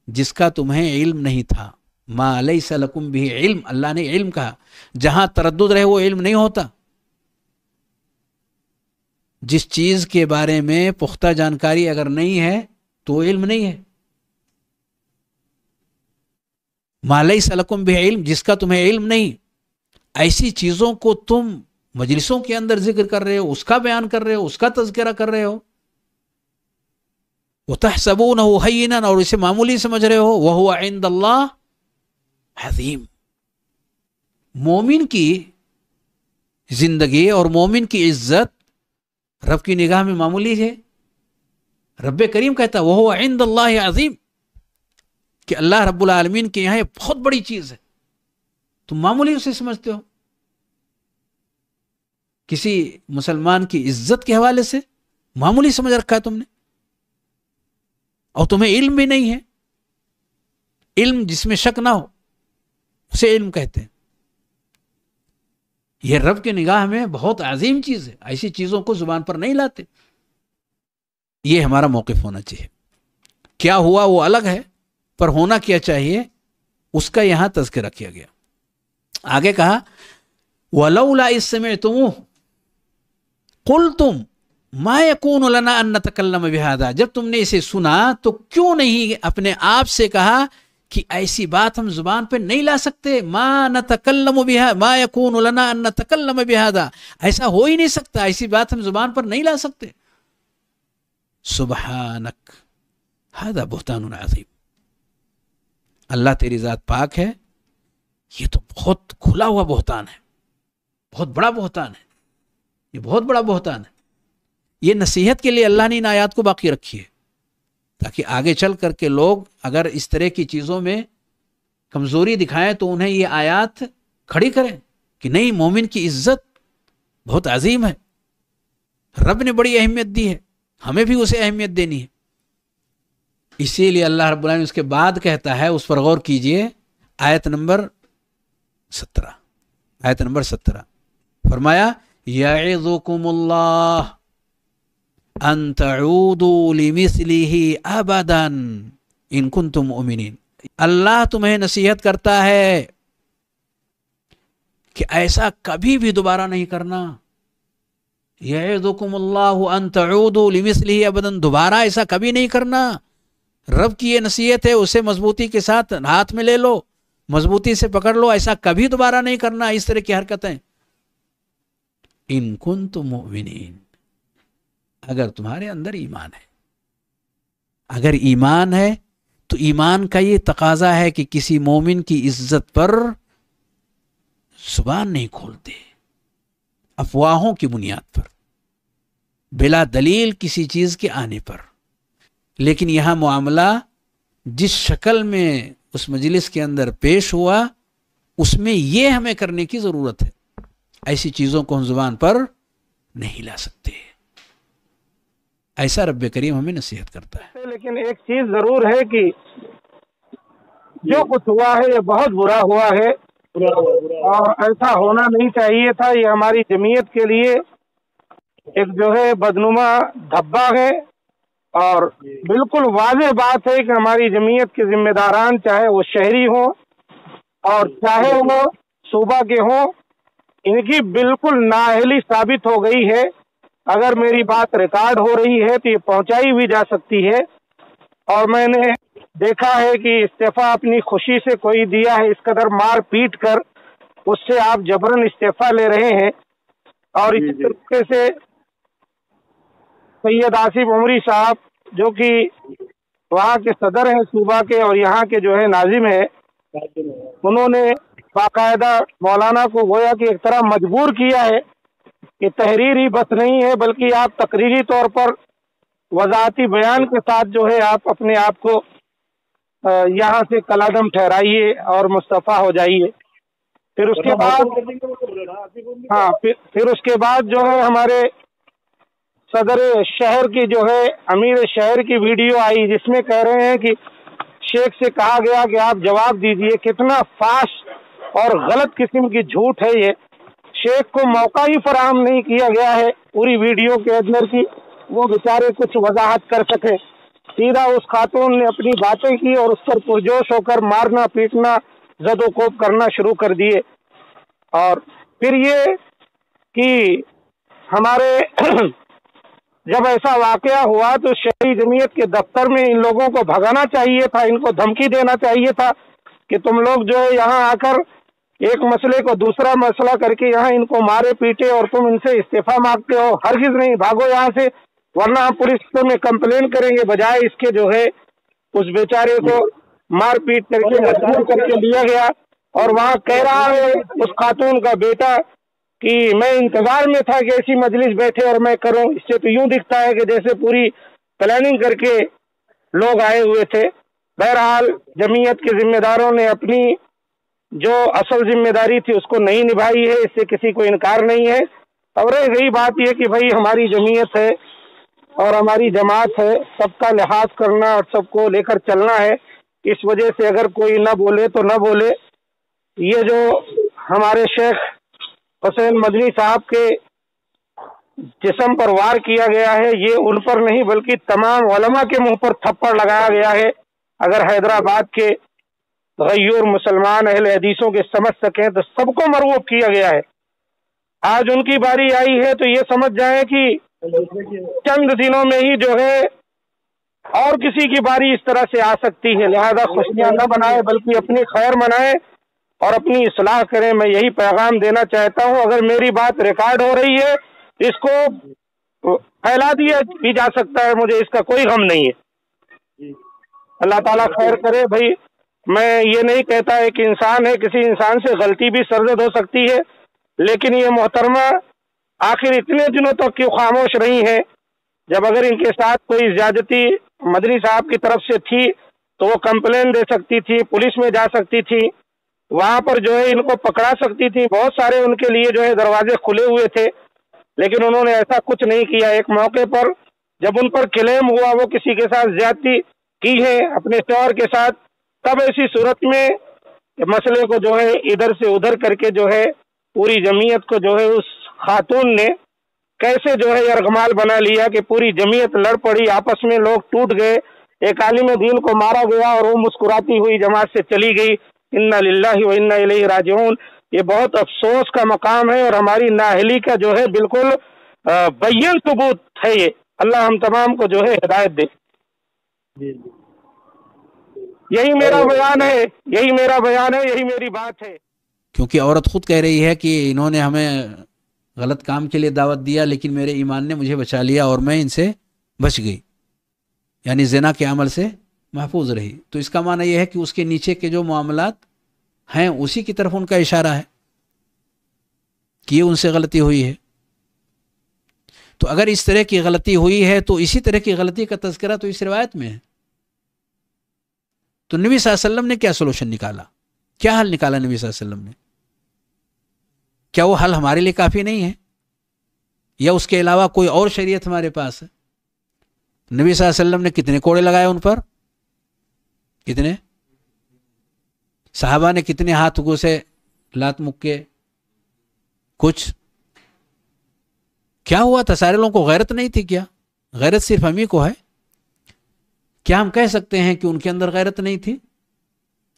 جس کا تمہیں علم نہیں تھا، ما لیس لکم بہ علم، اللہ نے علم کہا، جہاں تردد رہے وہ علم نہیں ہوتا۔ جس چیز کے بارے میں پختہ جانکاری اگر نہیں ہے تو علم نہیں ہے۔ ما لیس لکم بعلم، جس کا تمہیں علم نہیں، ایسی چیزوں کو تم مجلسوں کے اندر ذکر کر رہے ہو، اس کا بیان کر رہے ہو، اس کا تذکرہ کر رہے ہو. وَتَحْسَبُونَهُ هَيِّنًا، اور اسے معمولی سمجھ رہے ہو. وَهُوَ عِندَ اللَّهِ عَظِيمٌ. مومن کی زندگی اور مومن کی عزت رب کی نگاہ میں معمولی ہے. رب کریم کہتا وَهُوَ عِندَ اللَّهِ عَظِيمٌ، کہ اللہ رب العالمین کے یہاں یہ بہت بڑی چیز ہے، تم معمولی اسے سمجھتے ہو. کسی مسلمان کی عزت کے حوالے سے معمولی سمجھ رکھا ہے تم نے، اور تمہیں علم بھی نہیں ہے. علم جس میں شک نہ ہو اسے علم کہتے ہیں. یہ رب کی نگاہ میں بہت عظیم چیز ہے، ایسی چیزوں کو زبان پر نہیں لاتے. یہ ہمارا موقف ہونا چاہیے. کیا ہوا وہ الگ ہے، پر ہونا کیا چاہیے اس کا یہاں تذکرہ کیا گیا. آگے کہا وَلَوْلَا إِذْ سَمِعْتُمُوهُ قُلْتُمْ مَا يَكُونُ لَنَا أَن نَتَكَلَّمَ بِهَذَا، جب تم نے اسے سنا تو کیوں نہیں اپنے آپ سے کہا کہ ایسی بات ہم زبان پہ نہیں لا سکتے. ما نتکلم بها ما يكون لنا ان نتکلم بهذا، ایسا ہو ہی نہیں سکتا، ایسی بات ہم زبان پر نہیں لا سکتے. سبحانک هذا بہتان عظیم، اللہ تیری ذات پاک ہے، یہ تو بہت کھلا ہوا بہتان ہے، بہت بڑا بہتان ہے، یہ بہت بڑا بہتان ہے. یہ نصیحت کے لیے اللہ نے ان آیات کو باقی رکھی ہے، تاکہ آگے چل کر کے لوگ اگر اس طرح کی چیزوں میں کمزوری دکھائیں تو انہیں یہ آیات کھڑی کریں کہ نہیں، مومن کی عزت بہت عظیم ہے، رب نے بڑی اہمیت دی ہے، ہمیں بھی اسے اہمیت دینی ہے. اسی لیے اللہ رب العالمین اس کے بعد کہتا ہے، اس پر غور کیجئے، آیت نمبر 17 فرمایا یعظکم اللہ ان تعودوا لمثلہ ابدا ان کنتم مؤمنین. اللہ تمہیں نصیحت کرتا ہے کہ ایسا کبھی بھی دوبارہ نہیں کرنا. یعظکم اللہ ان تعودوا لمثلہ ابدا، دوبارہ ایسا کبھی نہیں کرنا. رب کی یہ نصیحت ہے، اسے مضبوطی کے ساتھ ہاتھ میں لے لو، مضبوطی سے پکڑ لو، ایسا کبھی دوبارہ نہیں کرنا اس طرح کی حرکتیں. ان کنتم مؤمنین، اگر تمہارے اندر ایمان ہے. اگر ایمان ہے تو ایمان کا یہ تقاضا ہے کہ کسی مومن کی عزت پر زبان نہیں کھولتے افواہوں کی بنیاد پر، بلا دلیل کسی چیز کے آنے پر. لیکن یہاں معاملہ جس شکل میں اس مجلس کے اندر پیش ہوا، اس میں یہ ہمیں کرنے کی ضرورت ہے. ایسی چیزوں کو ہم زبان پر نہیں لا سکتے. ایسا رب کریم ہمیں نصیحت کرتا ہے. لیکن ایک چیز ضرور ہے کہ جو کچھ ہوا ہے یہ بہت برا ہوا ہے، اور ایسا ہونا نہیں چاہیے تھا. یہ ہماری جمعیت کے لیے ایک جو ہے بدنما دھبا ہے، اور بالکل واضح بات ہے کہ ہماری جمعیت کے ذمہ داران، چاہے وہ شہری ہوں اور چاہے وہ صوبہ کے ہوں، ان کی بالکل نااہلی ثابت ہو گئی ہے. اگر میری بات ریکارڈ ہو رہی ہے تو یہ پہنچائی بھی جا سکتی ہے. اور میں نے دیکھا ہے کہ استعفیٰ اپنی خوشی سے کوئی دیا ہے، اس قدر مار پیٹ کر اس سے آپ جبرن استعفیٰ لے رہے ہیں. اور اسی طریقے سے سید آصف عمری صاحب، جو کہ وہاں کے صدر ہیں صوبہ کے اور یہاں کے جو ہے ناظم ہیں، انہوں نے باقاعدہ مولانا کو گویا کہ ایک طرح مجبور کیا ہے کہ تحریر ہی بس نہیں ہے، بلکہ آپ تقریری طور پر وضاحتی بیان کے ساتھ جو ہے آپ اپنے آپ کو یہاں سے کالعدم ٹھہرائیے اور مستعفی ہو جائیے. پھر اس کے بعد پھر اس کے بعد جو ہے ہمارے صدر شہر کی جو ہے امیر شہر کی ویڈیو آئی، جس میں کہہ رہے ہیں کہ شیخ سے کہا گیا کہ آپ جواب دیجئے. کتنا فاش اور غلط قسم کی جھوٹ ہے یہ. شیخ کو موقع ہی فراہم نہیں کیا گیا ہے پوری ویڈیو کے اندر کی وہ بیچارے کچھ وضاحت کر سکے. سیدھا اس خاتون نے اپنی باتیں کی اور اس پر پرجوش ہو کر مارنا پیٹنا زد و کوب کرنا شروع کر دیے. اور پھر یہ کہ ہمارے جب ایسا واقعہ ہوا تو شہری جمعیت کے دفتر میں ان لوگوں کو بھگانا چاہیے تھا، ان کو دھمکی دینا چاہیے تھا کہ تم لوگ جو ہے یہاں آ کر ایک مسئلے کو دوسرا مسئلہ کر کے یہاں ان کو مارے پیٹے اور تم ان سے استعفیٰ مانگتے ہو. ہرگز نہیں، بھاگو یہاں سے، ورنہ ہم پولیس میں کمپلین کریں گے. بجائے اس کے جو ہے اس بیچارے کو مار پیٹ کر کے مجبور کر کے لیا گیا، اور وہاں کہہ رہا ہے اس خاتون کا بیٹا کہ میں انتظار میں تھا کہ ایسی مجلس بیٹھے اور میں کروں. اس سے تو یوں دکھتا ہے کہ جیسے پوری پلاننگ کر کے لوگ آئے ہوئے تھے. بہرحال جمعیت کے ذمہ داروں نے اپنی جو اصل ذمہ داری تھی اس کو نہیں نبھائی ہے، اس سے کسی کو انکار نہیں ہے. اور رہی بات یہ کہ بھائی ہماری جمعیت ہے اور ہماری جماعت ہے، سب کا لحاظ کرنا اور سب کو لے کر چلنا ہے. اس وجہ سے اگر کوئی نہ بولے تو نہ بولے. یہ جو ہمارے شیخ حسین مدنی صاحب کے جسم پر وار کیا گیا ہے، یہ ان پر نہیں بلکہ تمام علماء کے منہ پر تھپڑ لگایا گیا ہے. اگر حیدرآباد کے غیور مسلمان اہل حدیثوں کے سمجھ سکیں تو سب کو مرغوب کیا گیا ہے. آج ان کی باری آئی ہے تو یہ سمجھ جائیں کہ چند دنوں میں ہی جو ہے اور کسی کی باری اس طرح سے آ سکتی ہے. لہذا خوشیاں نہ بنائے بلکہ اپنی خیر منائے اور اپنی اصلاح کریں. میں یہی پیغام دینا چاہتا ہوں. اگر میری بات ریکارڈ ہو رہی ہے اس کو پھیلا دیا بھی جا سکتا ہے، مجھے اس کا کوئی غم نہیں ہے. اللہ تعالیٰ خیر کرے. بھائی میں یہ نہیں کہتا ہے کہ انسان ہے، کسی انسان سے غلطی بھی سرزد ہو سکتی ہے، لیکن یہ محترمہ آخر اتنے دنوں تک کیوں خاموش رہی ہیں؟ جب اگر ان کے ساتھ کوئی زیادتی مدنی صاحب کی طرف سے تھی تو وہ کمپلین دے سکتی تھی، پولیس میں جا سکتی تھی، وہاں پر جو ہے ان کو پکڑا سکتی تھی. بہت سارے ان کے لیے جو ہے دروازے کھلے ہوئے تھے، لیکن انہوں نے ایسا کچھ نہیں کیا. ایک موقع پر جب ان پر کلیم ہوا وہ کسی کے ساتھ زیادتی کی ہے اپنے شوہر کے ساتھ، تب ایسی صورت میں مسئلے کو جو ہے ادھر سے ادھر کر کے جو ہے پوری جمعیت کو جو ہے اس خاتون نے کیسے جو ہے یرغمال بنا لیا کہ پوری جمعیت لڑ پڑی، آپس میں لوگ ٹوٹ گئے، ایک عالم دین کو مارا گیا اور وہ مسکراتی ہوئی جماعت سے چلی گئی. انا للہ و انا الیہ راجعون. یہ بہت افسوس کا مقام ہے اور ہماری نااہلی کا جو ہے بالکل بین ثبوت ہے. یہ اللہ ہم تمام کو جو ہے ہدایت دے. یہی میرا بیان ہے، یہی میرا بیان ہے، یہی میری بات ہے. کیونکہ عورت خود کہہ رہی ہے کہ انہوں نے ہمیں غلط کام کے لیے دعوت دیا لیکن میرے ایمان نے مجھے بچا لیا اور میں ان سے بچ گئی، یعنی زنا کے عمل سے محفوظ رہی. تو اس کا معنی یہ ہے کہ اس کے نیچے کے جو معاملات ہیں اسی کی طرف ان کا اشارہ ہے کہ یہ ان سے غلطی ہوئی ہے. تو اگر اس طرح کی غلطی ہوئی ہے تو اسی طرح کی غلطی کا تذکرہ تو اس روایت میں ہے. تو نبی صلی اللہ علیہ وسلم نے کیا سولوشن نکالا، کیا حل نکالا نبی صلی اللہ علیہ وسلم نے؟ کیا وہ حل ہمارے لیے کافی نہیں ہے یا اس کے علاوہ کوئی اور شریعت ہمارے پاس ہے؟ نبی صلی اللہ علیہ وسلم نے کتنے کوڑے لگائے ان پر؟ کتنے؟ صحابہ نے کتنے ہاتھ گھسے لات مکے؟ کچھ. کیا ہوا تھا؟ سارے لوگوں کو غیرت نہیں تھی کیا؟ غیرت صرف ہم ہی کو ہے. کیا ہم کہہ سکتے ہیں کہ ان کے اندر غیرت نہیں تھی؟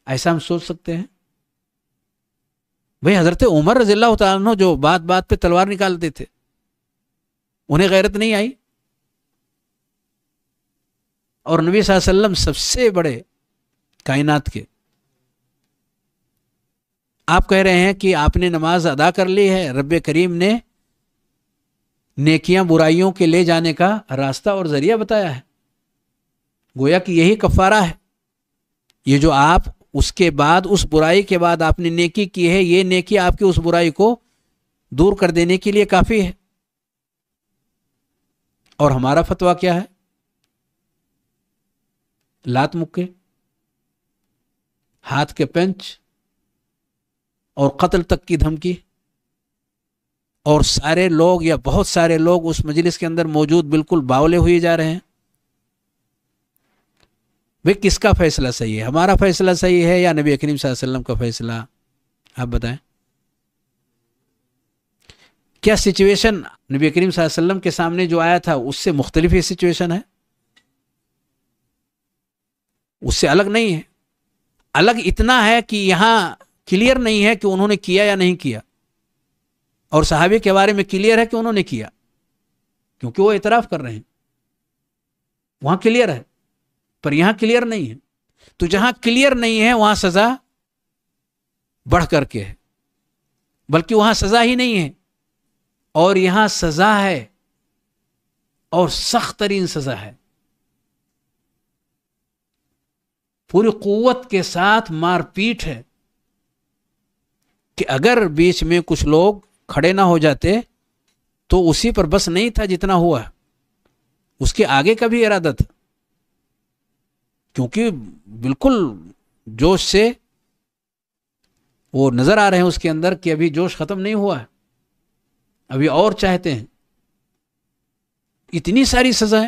ایسا ہم سوچ سکتے ہیں؟ بھئی حضرت عمر رضی اللہ تعالیٰ عنہ جو بات بات پہ تلوار نکالتے تھے، انہیں غیرت نہیں آئی؟ اور نبی صلی اللہ علیہ وسلم سب سے بڑے کائنات کے، آپ کہہ رہے ہیں کہ آپ نے نماز ادا کر لی ہے، رب کریم نے نیکیاں برائیوں کے لے جانے کا راستہ اور ذریعہ بتایا ہے، گویا کہ یہی کفارہ ہے. یہ جو آپ اس کے بعد اس برائی کے بعد آپ نے نیکی کی ہے، یہ نیکی آپ کی اس برائی کو دور کر دینے کے لیے کافی ہے. اور ہمارا فتویٰ کیا ہے؟ لات مکے، ہاتھ کے پنچ اور قتل تک کی دھمکی. اور سارے لوگ یا بہت سارے لوگ اس مجلس کے اندر موجود بالکل باولے ہوئے جا رہے ہیں. بھئی کس کا فیصلہ صحیح ہے؟ ہمارا فیصلہ صحیح ہے یا نبی کریم صلی اللہ علیہ وسلم کا فیصلہ؟ آپ بتائیں. کیا سچویشن نبی کریم صلی اللہ علیہ وسلم کے سامنے جو آیا تھا اس سے مختلف ہی سچویشن ہے؟ اس سے الگ نہیں ہے. الگ اتنا ہے کہ یہاں کلیئر نہیں ہے کہ انہوں نے کیا یا نہیں کیا، اور صحابی کے بارے میں کلیئر ہے کہ انہوں نے کیا کیونکہ وہ اعتراف کر رہے ہیں. وہاں کلیئر ہے پر یہاں کلیئر نہیں ہے. تو جہاں کلیئر نہیں ہے وہاں سزا بڑھ کر کے ہے، بلکہ وہاں سزا ہی نہیں ہے، اور یہاں سزا ہے اور سخت ترین سزا ہے، پوری قوت کے ساتھ مار پیٹ ہے کہ اگر بیچ میں کچھ لوگ کھڑے نہ ہو جاتے تو اسی پر بس نہیں تھا جتنا ہوا، اس کے آگے کا بھی ارادہ تھا، کیونکہ بالکل جوش سے وہ نظر آ رہے ہیں اس کے اندر کہ ابھی جوش ختم نہیں ہوا ہے، ابھی اور چاہتے ہیں۔ اتنی ساری سزا ہے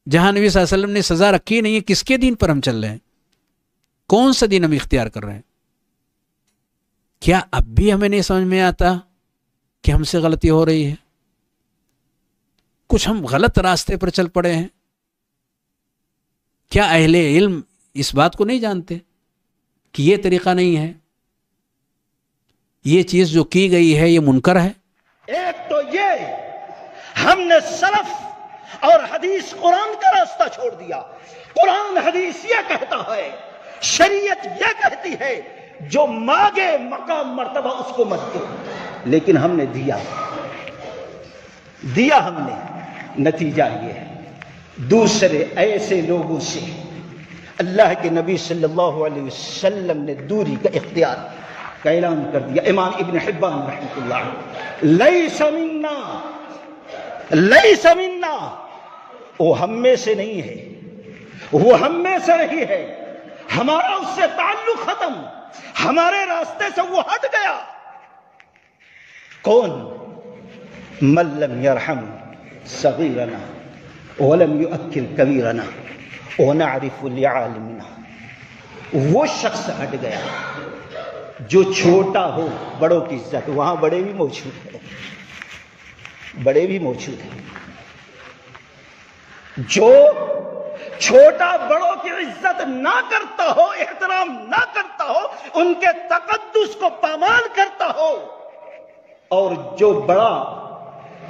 جہاں نبی صلی اللہ علیہ وسلم نے سزا رکھی نہیں ہے، کس کے دین پر ہم چل رہے ہیں؟ کون سا دین ہم اختیار کر رہے ہیں؟ کیا اب بھی ہمیں نہیں سمجھ میں آتا کہ ہم سے غلطی ہو رہی ہے؟ کچھ ہم غلط راستے پر چل پڑے ہیں؟ کیا اہل علم اس بات کو نہیں جانتے کہ یہ طریقہ نہیں ہے، یہ چیز جو کی گئی ہے یہ منکر ہے؟ ایک تو یہ ہم نے سلف اور حدیث قرآن کا راستہ چھوڑ دیا۔ قرآن حدیث یہ کہتا ہے، شریعت یہ کہتی ہے، جو مانگے مقام مرتبہ اس کو مت دو، لیکن ہم نے دیا ہم نے، نتیجہ یہ ہے دوسرے ایسے لوگوں سے اللہ کے نبی صلی اللہ علیہ وسلم نے دوری کا اختیار کا اعلان کر دیا۔ امام ابن حبان رحمۃ اللہ علیہ، لیس منا، وہ ہم میں سے نہیں ہے، وہ ہم میں سے نہیں ہے، ہمارا اس سے تعلق ختم، ہمارے راستے سے وہ ہٹ گیا۔ کون؟ من لم یرحم صغیرنا ولم یؤکل کبیرنا ونعرف لعالمنا، وہ شخص ہٹ گیا جو چھوٹا ہو، بڑوں کی عزت، وہاں بڑے بھی موجود ہیں، بڑے بھی موجود ہیں، جو چھوٹا بڑوں کی عزت نہ کرتا ہو، احترام نہ کرتا ہو، ان کے تقدس کو پامال کرتا ہو، اور جو بڑا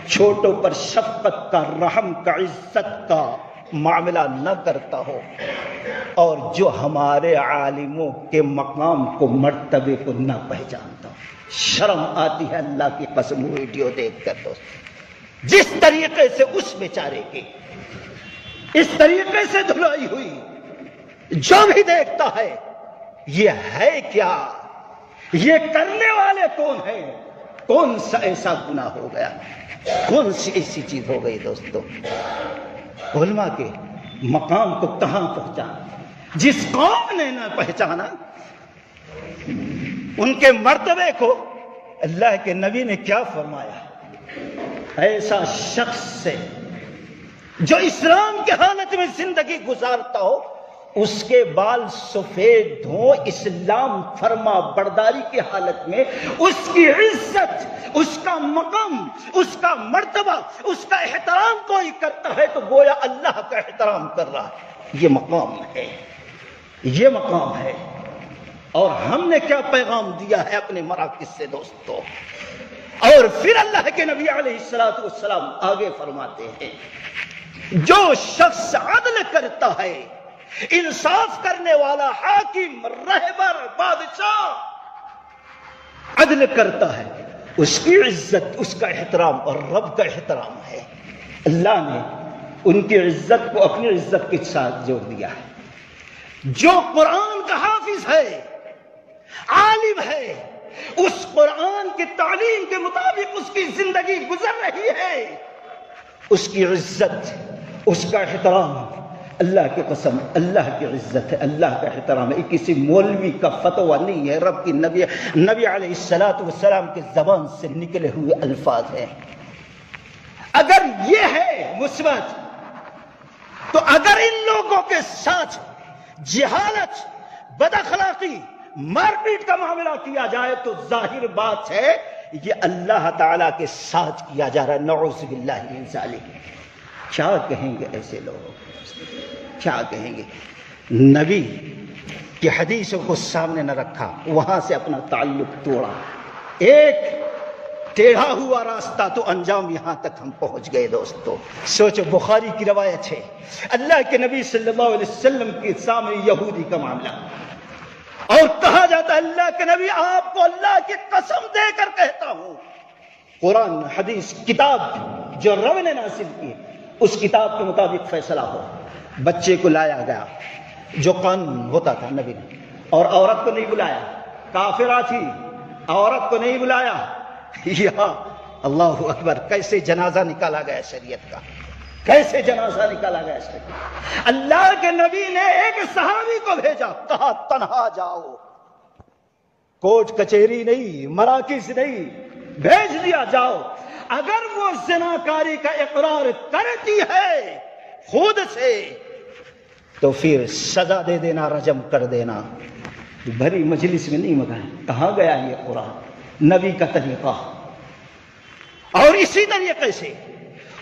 چھوٹوں پر شفقت کا، رحم کا، عزت کا معاملہ نہ کرتا ہو، اور جو ہمارے عالموں کے مقام کو، مرتبے کو نہ پہچانتا ہو۔ شرم آتی ہے اللہ کی قسم ویڈیو دیکھ کر دوست، جس طریقے سے اس بیچارے کی اس طریقے سے دھلائی ہوئی، جو بھی دیکھتا ہے یہ ہے کیا، یہ کرنے والے کون ہیں، کون سا ایسا گناہ ہو گیا، کون سی ایسی چیز ہو گئی دوستو۔ علماء کے مقام کو کہاں پہنچانا، جس قوم نے نہ پہچانا ان کے مرتبے کو، اللہ کے نبی نے کیا فرمایا، ایسا شخص سے جو اسلام کے حالت میں زندگی گزارتا ہو، اس کے بال سفید ہوں، اسلام فرما برداری کی حالت میں، اس کی عزت، اس کا مقام، اس کا مرتبہ، اس کا احترام کوئی کرتا ہے تو گویا اللہ کا احترام کر رہا ہے۔ یہ مقام ہے، یہ مقام ہے۔ اور ہم نے کیا پیغام دیا ہے اپنے مراکز سے دوستو؟ اور پھر اللہ کے نبی علیہ السلام آگے فرماتے ہیں، جو شخص عدل کرتا ہے، انصاف کرنے والا، حاکم، رہبر، بادشاہ عدل کرتا ہے، اس کی عزت، اس کا احترام اور رب کا احترام ہے۔ اللہ نے ان کی عزت کو اپنی عزت کے ساتھ جوڑ دیا ہے۔ جو قرآن کا حافظ ہے، عالم ہے، اس قرآن کی تعلیم کے مطابق اس کی زندگی گزر رہی ہے، اس کی عزت، اس کا احترام، اللہ کی قسم اللہ کی عزت ہے، اللہ کا احترام ہے۔ کسی مولوی کا فتویٰ نہیں ہے، رب کی نبی علیہ السلام کے زبان سے نکلے ہوئے الفاظ ہیں۔ اگر یہ ہے مثبت، تو اگر ان لوگوں کے ساتھ جہالت، بد اخلاقی، مار پیٹ کا معاملہ کیا جائے تو ظاہر بات ہے یہ اللہ تعالیٰ کے ساتھ کیا جا رہا ہے، نعوذ باللہ من ذالک۔ کیا کہیں گے ایسے لوگوں، کیا کہیں گے؟ نبی کی حدیثوں کو سامنے نہ رکھا، وہاں سے اپنا تعلق توڑا، ایک ٹیڑھا ہوا راستہ تو انجام یہاں تک ہم پہنچ گئے دوستو۔ سوچو، بخاری کی روایت ہے، اللہ کے نبی صلی اللہ علیہ وسلم کے سامنے یہودی کا معاملہ، اور کہا جاتا ہے اللہ کے نبی آپ کو اللہ کی قسم دے کر کہتا ہوں، قرآن حدیث کتاب جو رب نے نازل کی اس کتاب کے مطابق فیصلہ ہو۔ بچے کو لایا گیا جو قانون ہوتا تھا نبی نے، اور عورت کو نہیں بلایا، کافرہ تھی، عورت کو نہیں بلایا۔ یا اللہ اکبر، کیسے جنازہ نکالا گیا شریعت کا، کیسے جنازہ نکالا گیا شریعت۔ اللہ کے نبی نے ایک صحابی کو بھیجا، کہا تنہا جاؤ، کوٹ کچہری نہیں، مراکز نہیں، بھیج دیا جاؤ۔ اگر وہ زناکاری کا اقرار کرتی ہے خود سے تو پھر سزا دے دینا، رجم کر دینا۔ بھری مجلس میں نہیں مگائے، کہاں گیا یہ قرآن، نبی کا طریقہ۔ اور اسی طریقے سے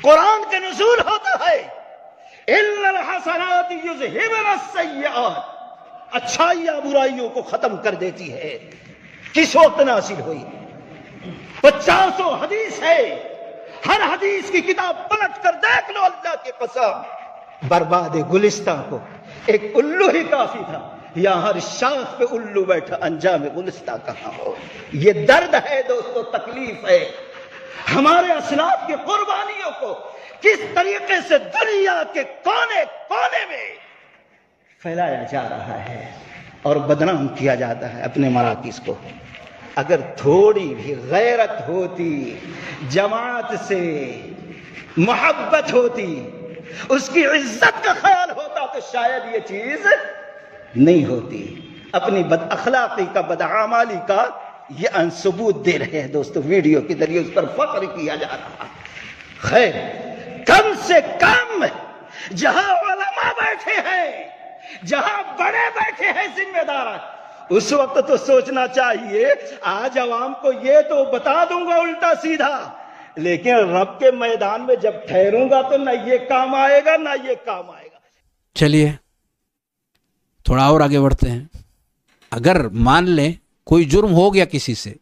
قرآن کا نزول ہوتا ہے، اِنَّ الْحَسَنَاتِ يُذْهِبْنَ السَّيِّئَاتِ، اچھائیاں برائیوں کو ختم کر دیتی ہے۔ کس وقت نازل ہوئی؟ 50 حدیث ہے، ہر حدیث کی کتاب پلٹ کر دیکھ لو، اللہ کی قسم برباد گلستہ کو ایک الو ہی کافی تھا، یا ہر شاخ پہ الو بیٹھا، انجام گلستہ کہاں ہو۔ یہ درد ہے دوستو، تکلیف ہے۔ ہمارے اسلاف کی قربانیوں کو کس طریقے سے دنیا کے کونے کونے میں پھیلایا جا رہا ہے اور بدنام کیا جاتا ہے اپنے مراکز کو۔ اگر تھوڑی بھی غیرت ہوتی، جماعت سے محبت ہوتی، اس کی عزت کا خیال ہوتا تو شاید یہ چیز نہیں ہوتی۔ اپنی بد اخلاقی کا، بدعمالی کا یہ ثبوت دے رہے ہیں دوستو، ویڈیو کے ذریعے اس پر فخر کیا جا رہا۔ خیر، کم سے کم جہاں علماء بیٹھے ہیں، جہاں بڑے بیٹھے ہیں ذمہ دار، اس وقت تو سوچنا چاہیے آج عوام کو یہ تو بتا دوں گا الٹا سیدھا، لیکن رب کے میدان میں جب ٹھہروں گا تو نہ یہ کام آئے گا نہ یہ کام آئے گا۔ چلیے تھوڑا اور آگے بڑھتے ہیں۔ اگر مان لیں کوئی جرم ہو گیا کسی سے،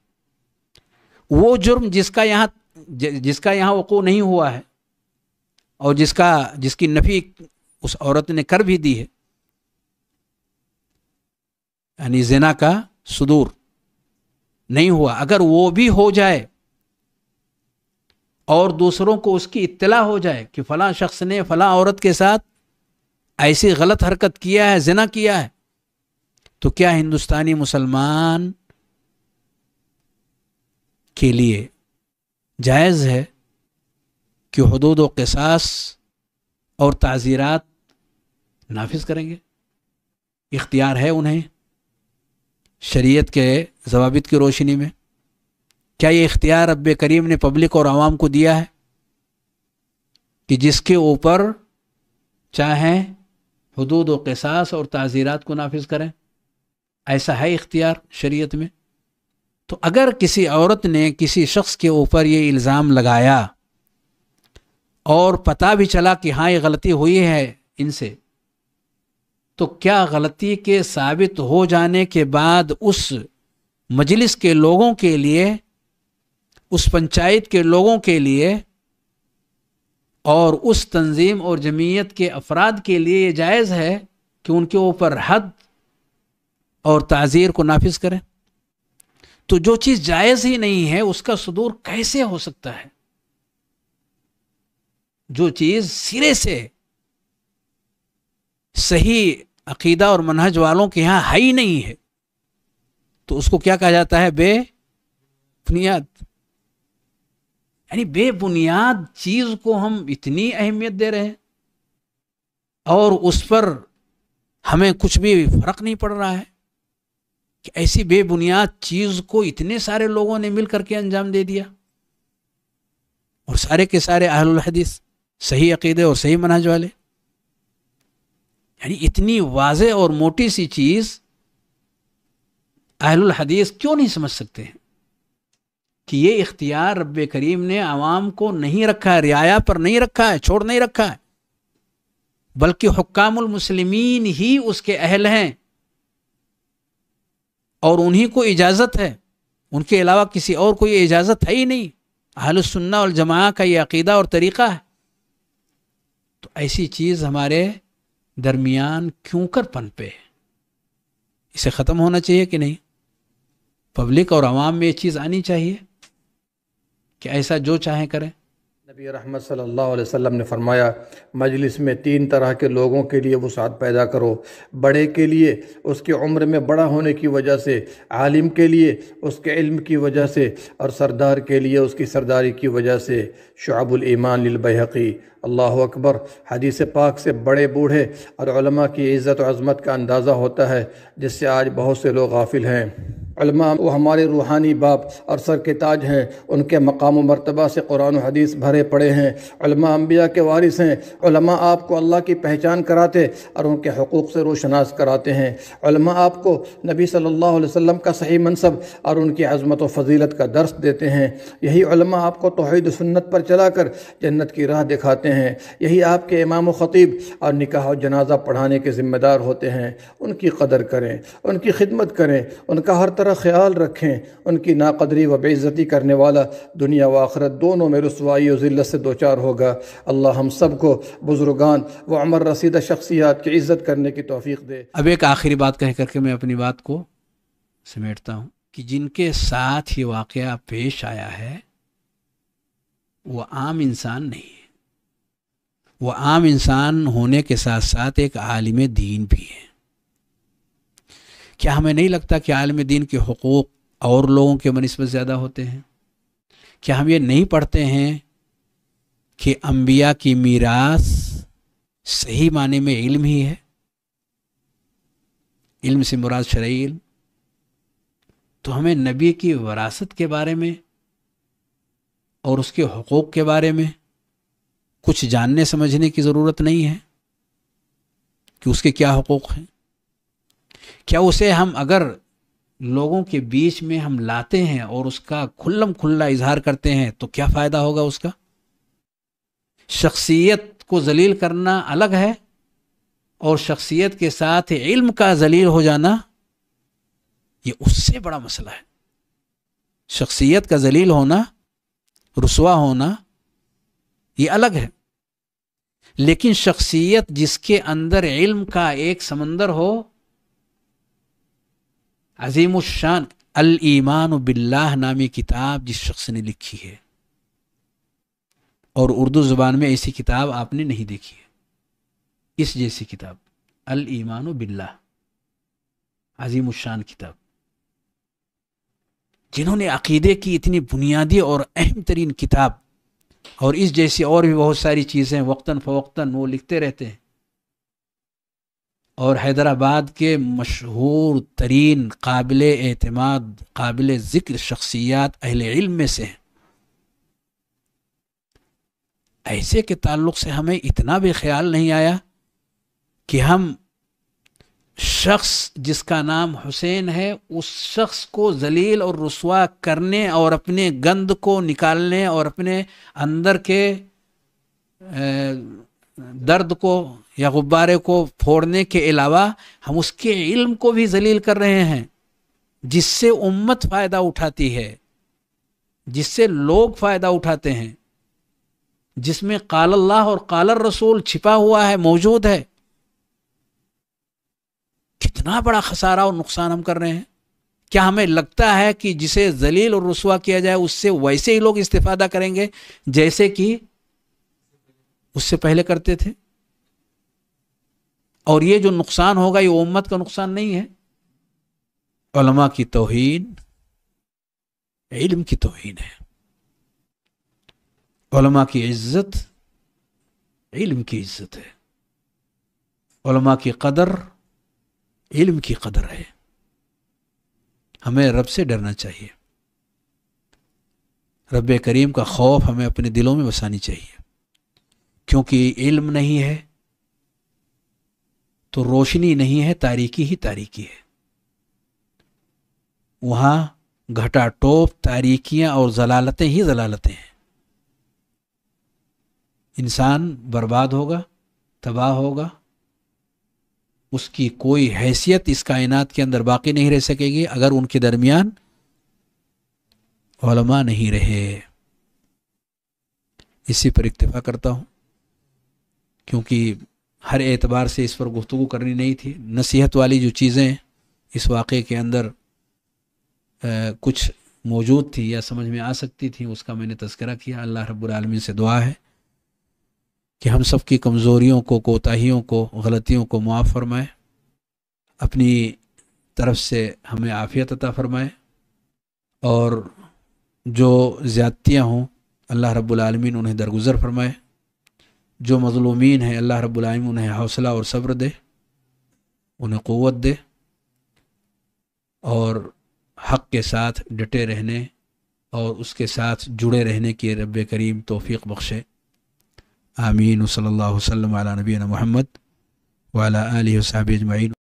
وہ جرم جس کا یہاں وقوع نہیں ہوا ہے اور جس کی نفی اس عورت نے کر بھی دی ہے، یعنی زنا کا صدور نہیں ہوا، اگر وہ بھی ہو جائے اور دوسروں کو اس کی اطلاع ہو جائے کہ فلاں شخص نے فلاں عورت کے ساتھ ایسی غلط حرکت کیا ہے، زنا کیا ہے، تو کیا ہندوستانی مسلمان کے لیے جائز ہے کہ حدود و قصاص اور تعزیرات نافذ کریں گے؟ اختیار ہے انہیں شریعت کے ضوابط کی روشنی میں؟ کیا یہ اختیار رب کریم نے پبلک اور عوام کو دیا ہے کہ جس کے اوپر چاہیں حدود و قصاص اور تعزیرات کو نافذ کریں؟ ایسا ہے اختیار شریعت میں؟ تو اگر کسی عورت نے کسی شخص کے اوپر یہ الزام لگایا اور پتہ بھی چلا کہ ہاں یہ غلطی ہوئی ہے ان سے، تو کیا غلطی کے ثابت ہو جانے کے بعد اس مجلس کے لوگوں کے لیے، اس پنچایت کے لوگوں کے لیے اور اس تنظیم اور جمعیت کے افراد کے لیے یہ جائز ہے کہ ان کے اوپر حد اور تعزیر کو نافذ کریں؟ تو جو چیز جائز ہی نہیں ہے اس کا صدور کیسے ہو سکتا ہے؟ جو چیز سرے سے صحیح عقیدہ اور منہج والوں کے ہاں ہے ہی نہیں ہے تو اس کو کیا کہا جاتا ہے؟ بے بنیاد۔ یعنی بے بنیاد چیز کو ہم اتنی اہمیت دے رہے ہیں اور اس پر ہمیں کچھ بھی فرق نہیں پڑ رہا ہے کہ ایسی بے بنیاد چیز کو اتنے سارے لوگوں نے مل کر کے انجام دے دیا، اور سارے کے سارے اہل الحدیث، صحیح عقیدے اور صحیح منہج والے۔ یعنی اتنی واضح اور موٹی سی چیز اہل الحدیث کیوں نہیں سمجھ سکتے ہیں کہ یہ اختیار رب کریم نے عوام کو نہیں رکھا ہے، رعایا پر نہیں رکھا ہے، چھوڑ نہیں رکھا ہے، بلکہ حکام المسلمین ہی اس کے اہل ہیں اور انہی کو اجازت ہے، ان کے علاوہ کسی اور کو یہ اجازت ہے ہی نہیں۔ اہل السنہ والجماعہ کا یہ عقیدہ اور طریقہ ہے۔ تو ایسی چیز ہمارے درمیان کیوں کر پنپے؟ اسے ختم ہونا چاہیے کہ نہیں؟ پبلک اور عوام میں یہ چیز آنی چاہیے کہ ایسا جو چاہیں کریں۔ نبی رحمت صلی اللہ علیہ وسلم نے فرمایا مجلس میں 3 طرح کے لوگوں کے لیے وسعت پیدا کرو، بڑے کے لیے اس کی عمر میں بڑا ہونے کی وجہ سے، عالم کے لیے اس کے علم کی وجہ سے، اور سردار کے لیے اس کی سرداری کی وجہ سے۔ شعب الایمان للبیہقی۔ اللہ اکبر۔ حدیث پاک سے بڑے بوڑھے اور علماء کی عزت و عظمت کا اندازہ ہوتا ہے، جس سے آج بہت سے لوگ غافل ہیں۔ علماء وہ ہمارے روحانی باپ اور سر کے تاج ہیں، ان کے مقام و مرتبہ سے قرآن و حدیث بھرے پڑے ہیں۔ علماء انبیاء کے وارث ہیں۔ علماء آپ کو اللہ کی پہچان کراتے اور ان کے حقوق سے روشناس کراتے ہیں۔ علماء آپ کو نبی صلی اللہ علیہ وسلم کا صحیح منصب اور ان کی عظمت و فضیلت کا درس دیتے ہیں۔ یہی علماء آپ کو توحید و سنت پر چلا کر جنت کی راہ دکھاتے ہیں۔ یہی آپ کے امام و خطیب اور نکاح و جنازہ پڑھانے کے ذمہ دار ہوتے ہیں۔ ان کی قدر کریں، ان کی خدمت کریں، ان کا ہر طرح خیال رکھیں۔ ان کی ناقدری و بے عزتی کرنے والا دنیا و آخرت دونوں میں رسوائی و ذلت سے دوچار ہوگا۔ اللہ ہم سب کو بزرگان و عمر رسیدہ شخصیات کی عزت کرنے کی توفیق دے۔ اب ایک آخری بات کہہ کر کے میں اپنی بات کو سمیٹتا ہوں کہ جن کے ساتھ یہ واقعہ پیش آیا ہے وہ عام انسان نہیں ہے، وہ عام انسان ہونے کے ساتھ ساتھ ایک عالم دین بھی ہے۔ کیا ہمیں نہیں لگتا کہ عالم دین کے حقوق اور لوگوں کے بنسبت زیادہ ہوتے ہیں؟ کیا ہم یہ نہیں پڑھتے ہیں کہ انبیاء کی میراث صحیح معنی میں علم ہی ہے؟ علم سے مراد شرعی علم۔ تو ہمیں نبی کی وراثت کے بارے میں اور اس کے حقوق کے بارے میں کچھ جاننے سمجھنے کی ضرورت نہیں ہے کہ اس کے کیا حقوق ہیں؟ کیا اسے ہم اگر لوگوں کے بیچ میں ہم لاتے ہیں اور اس کا کھلم کھلا اظہار کرتے ہیں تو کیا فائدہ ہوگا اس کا؟ شخصیت کو ذلیل کرنا الگ ہے، اور شخصیت کے ساتھ علم کا ذلیل ہو جانا یہ اس سے بڑا مسئلہ ہے۔ شخصیت کا ذلیل ہونا، رسوا ہونا یہ الگ ہے، لیکن شخصیت جس کے اندر علم کا ایک سمندر ہو، عظیم الشان الایمان باللہ نامی کتاب جس شخص نے لکھی ہے، اور اردو زبان میں ایسی کتاب آپ نے نہیں دیکھی ہے، اس جیسی کتاب الایمان باللہ، عظیم الشان کتاب، جنہوں نے عقیدے کی اتنی بنیادی اور اہم ترین کتاب اور اس جیسی اور بھی بہت ساری چیزیں وقتاً فوقتاً وہ لکھتے رہتے ہیں، اور حیدرآباد کے مشہور ترین قابل اعتماد قابل ذکر شخصیات اہل علم میں سے ہیں۔ ایسے کے تعلق سے ہمیں اتنا بھی خیال نہیں آیا کہ ہم شخص جس کا نام حسین ہے اس شخص کو ذلیل اور رسوا کرنے اور اپنے گند کو نکالنے اور اپنے اندر کے درد کو یا غبارے کو پھوڑنے کے علاوہ ہم اس کے علم کو بھی ذلیل کر رہے ہیں، جس سے امت فائدہ اٹھاتی ہے، جس سے لوگ فائدہ اٹھاتے ہیں، جس میں قال اللہ اور قال الرسول چھپا ہوا ہے، موجود ہے۔ کتنا بڑا خسارہ اور نقصان ہم کر رہے ہیں۔ کیا ہمیں لگتا ہے کہ جسے ذلیل اور رسوا کیا جائے اس سے ویسے ہی لوگ استفادہ کریں گے جیسے کہ اس سے پہلے کرتے تھے؟ اور یہ جو نقصان ہوگا یہ امت کا نقصان نہیں ہے، علماء کی توہین علم کی توہین ہے، علماء کی عزت علم کی عزت ہے، علماء کی قدر علم کی قدر ہے۔ ہمیں رب سے ڈرنا چاہیے، رب کریم کا خوف ہمیں اپنے دلوں میں بسانی چاہیے، کیونکہ علم نہیں ہے تو روشنی نہیں ہے، تاریکی ہی تاریکی ہے۔ وہاں گھٹا ٹوپ تاریکیاں اور ضلالتیں ہی ضلالتیں ہیں۔ انسان برباد ہوگا، تباہ ہوگا، اس کی کوئی حیثیت اس کائنات کے اندر باقی نہیں رہ سکے گی اگر ان کے درمیان علماء نہیں رہے۔ اسی پر اکتفا کرتا ہوں، کیونکہ ہر اعتبار سے اس پر گفتگو کرنی نہیں تھی۔ نصیحت والی جو چیزیں اس واقعے کے اندر کچھ موجود تھی یا سمجھ میں آ سکتی تھی، اس کا میں نے تذکرہ کیا۔ اللہ رب العالمین سے دعا ہے کہ ہم سب کی کمزوریوں کو، کوتاہیوں کو، غلطیوں کو معاف فرمائے، اپنی طرف سے ہمیں عافیت عطا فرمائے، اور جو زیادتیاں ہوں اللہ رب العالمین انہیں درگزر فرمائے، جو مظلومین ہیں اللہ رب العالمین انہیں حوصلہ اور صبر دے، انہیں قوت دے، اور حق کے ساتھ ڈٹے رہنے اور اس کے ساتھ جڑے رہنے کی رب کریم توفیق بخشے۔ آمین۔ صلی اللہ وسلم علی نبینا محمد وعلی آلہ وصحبہ اجمعین۔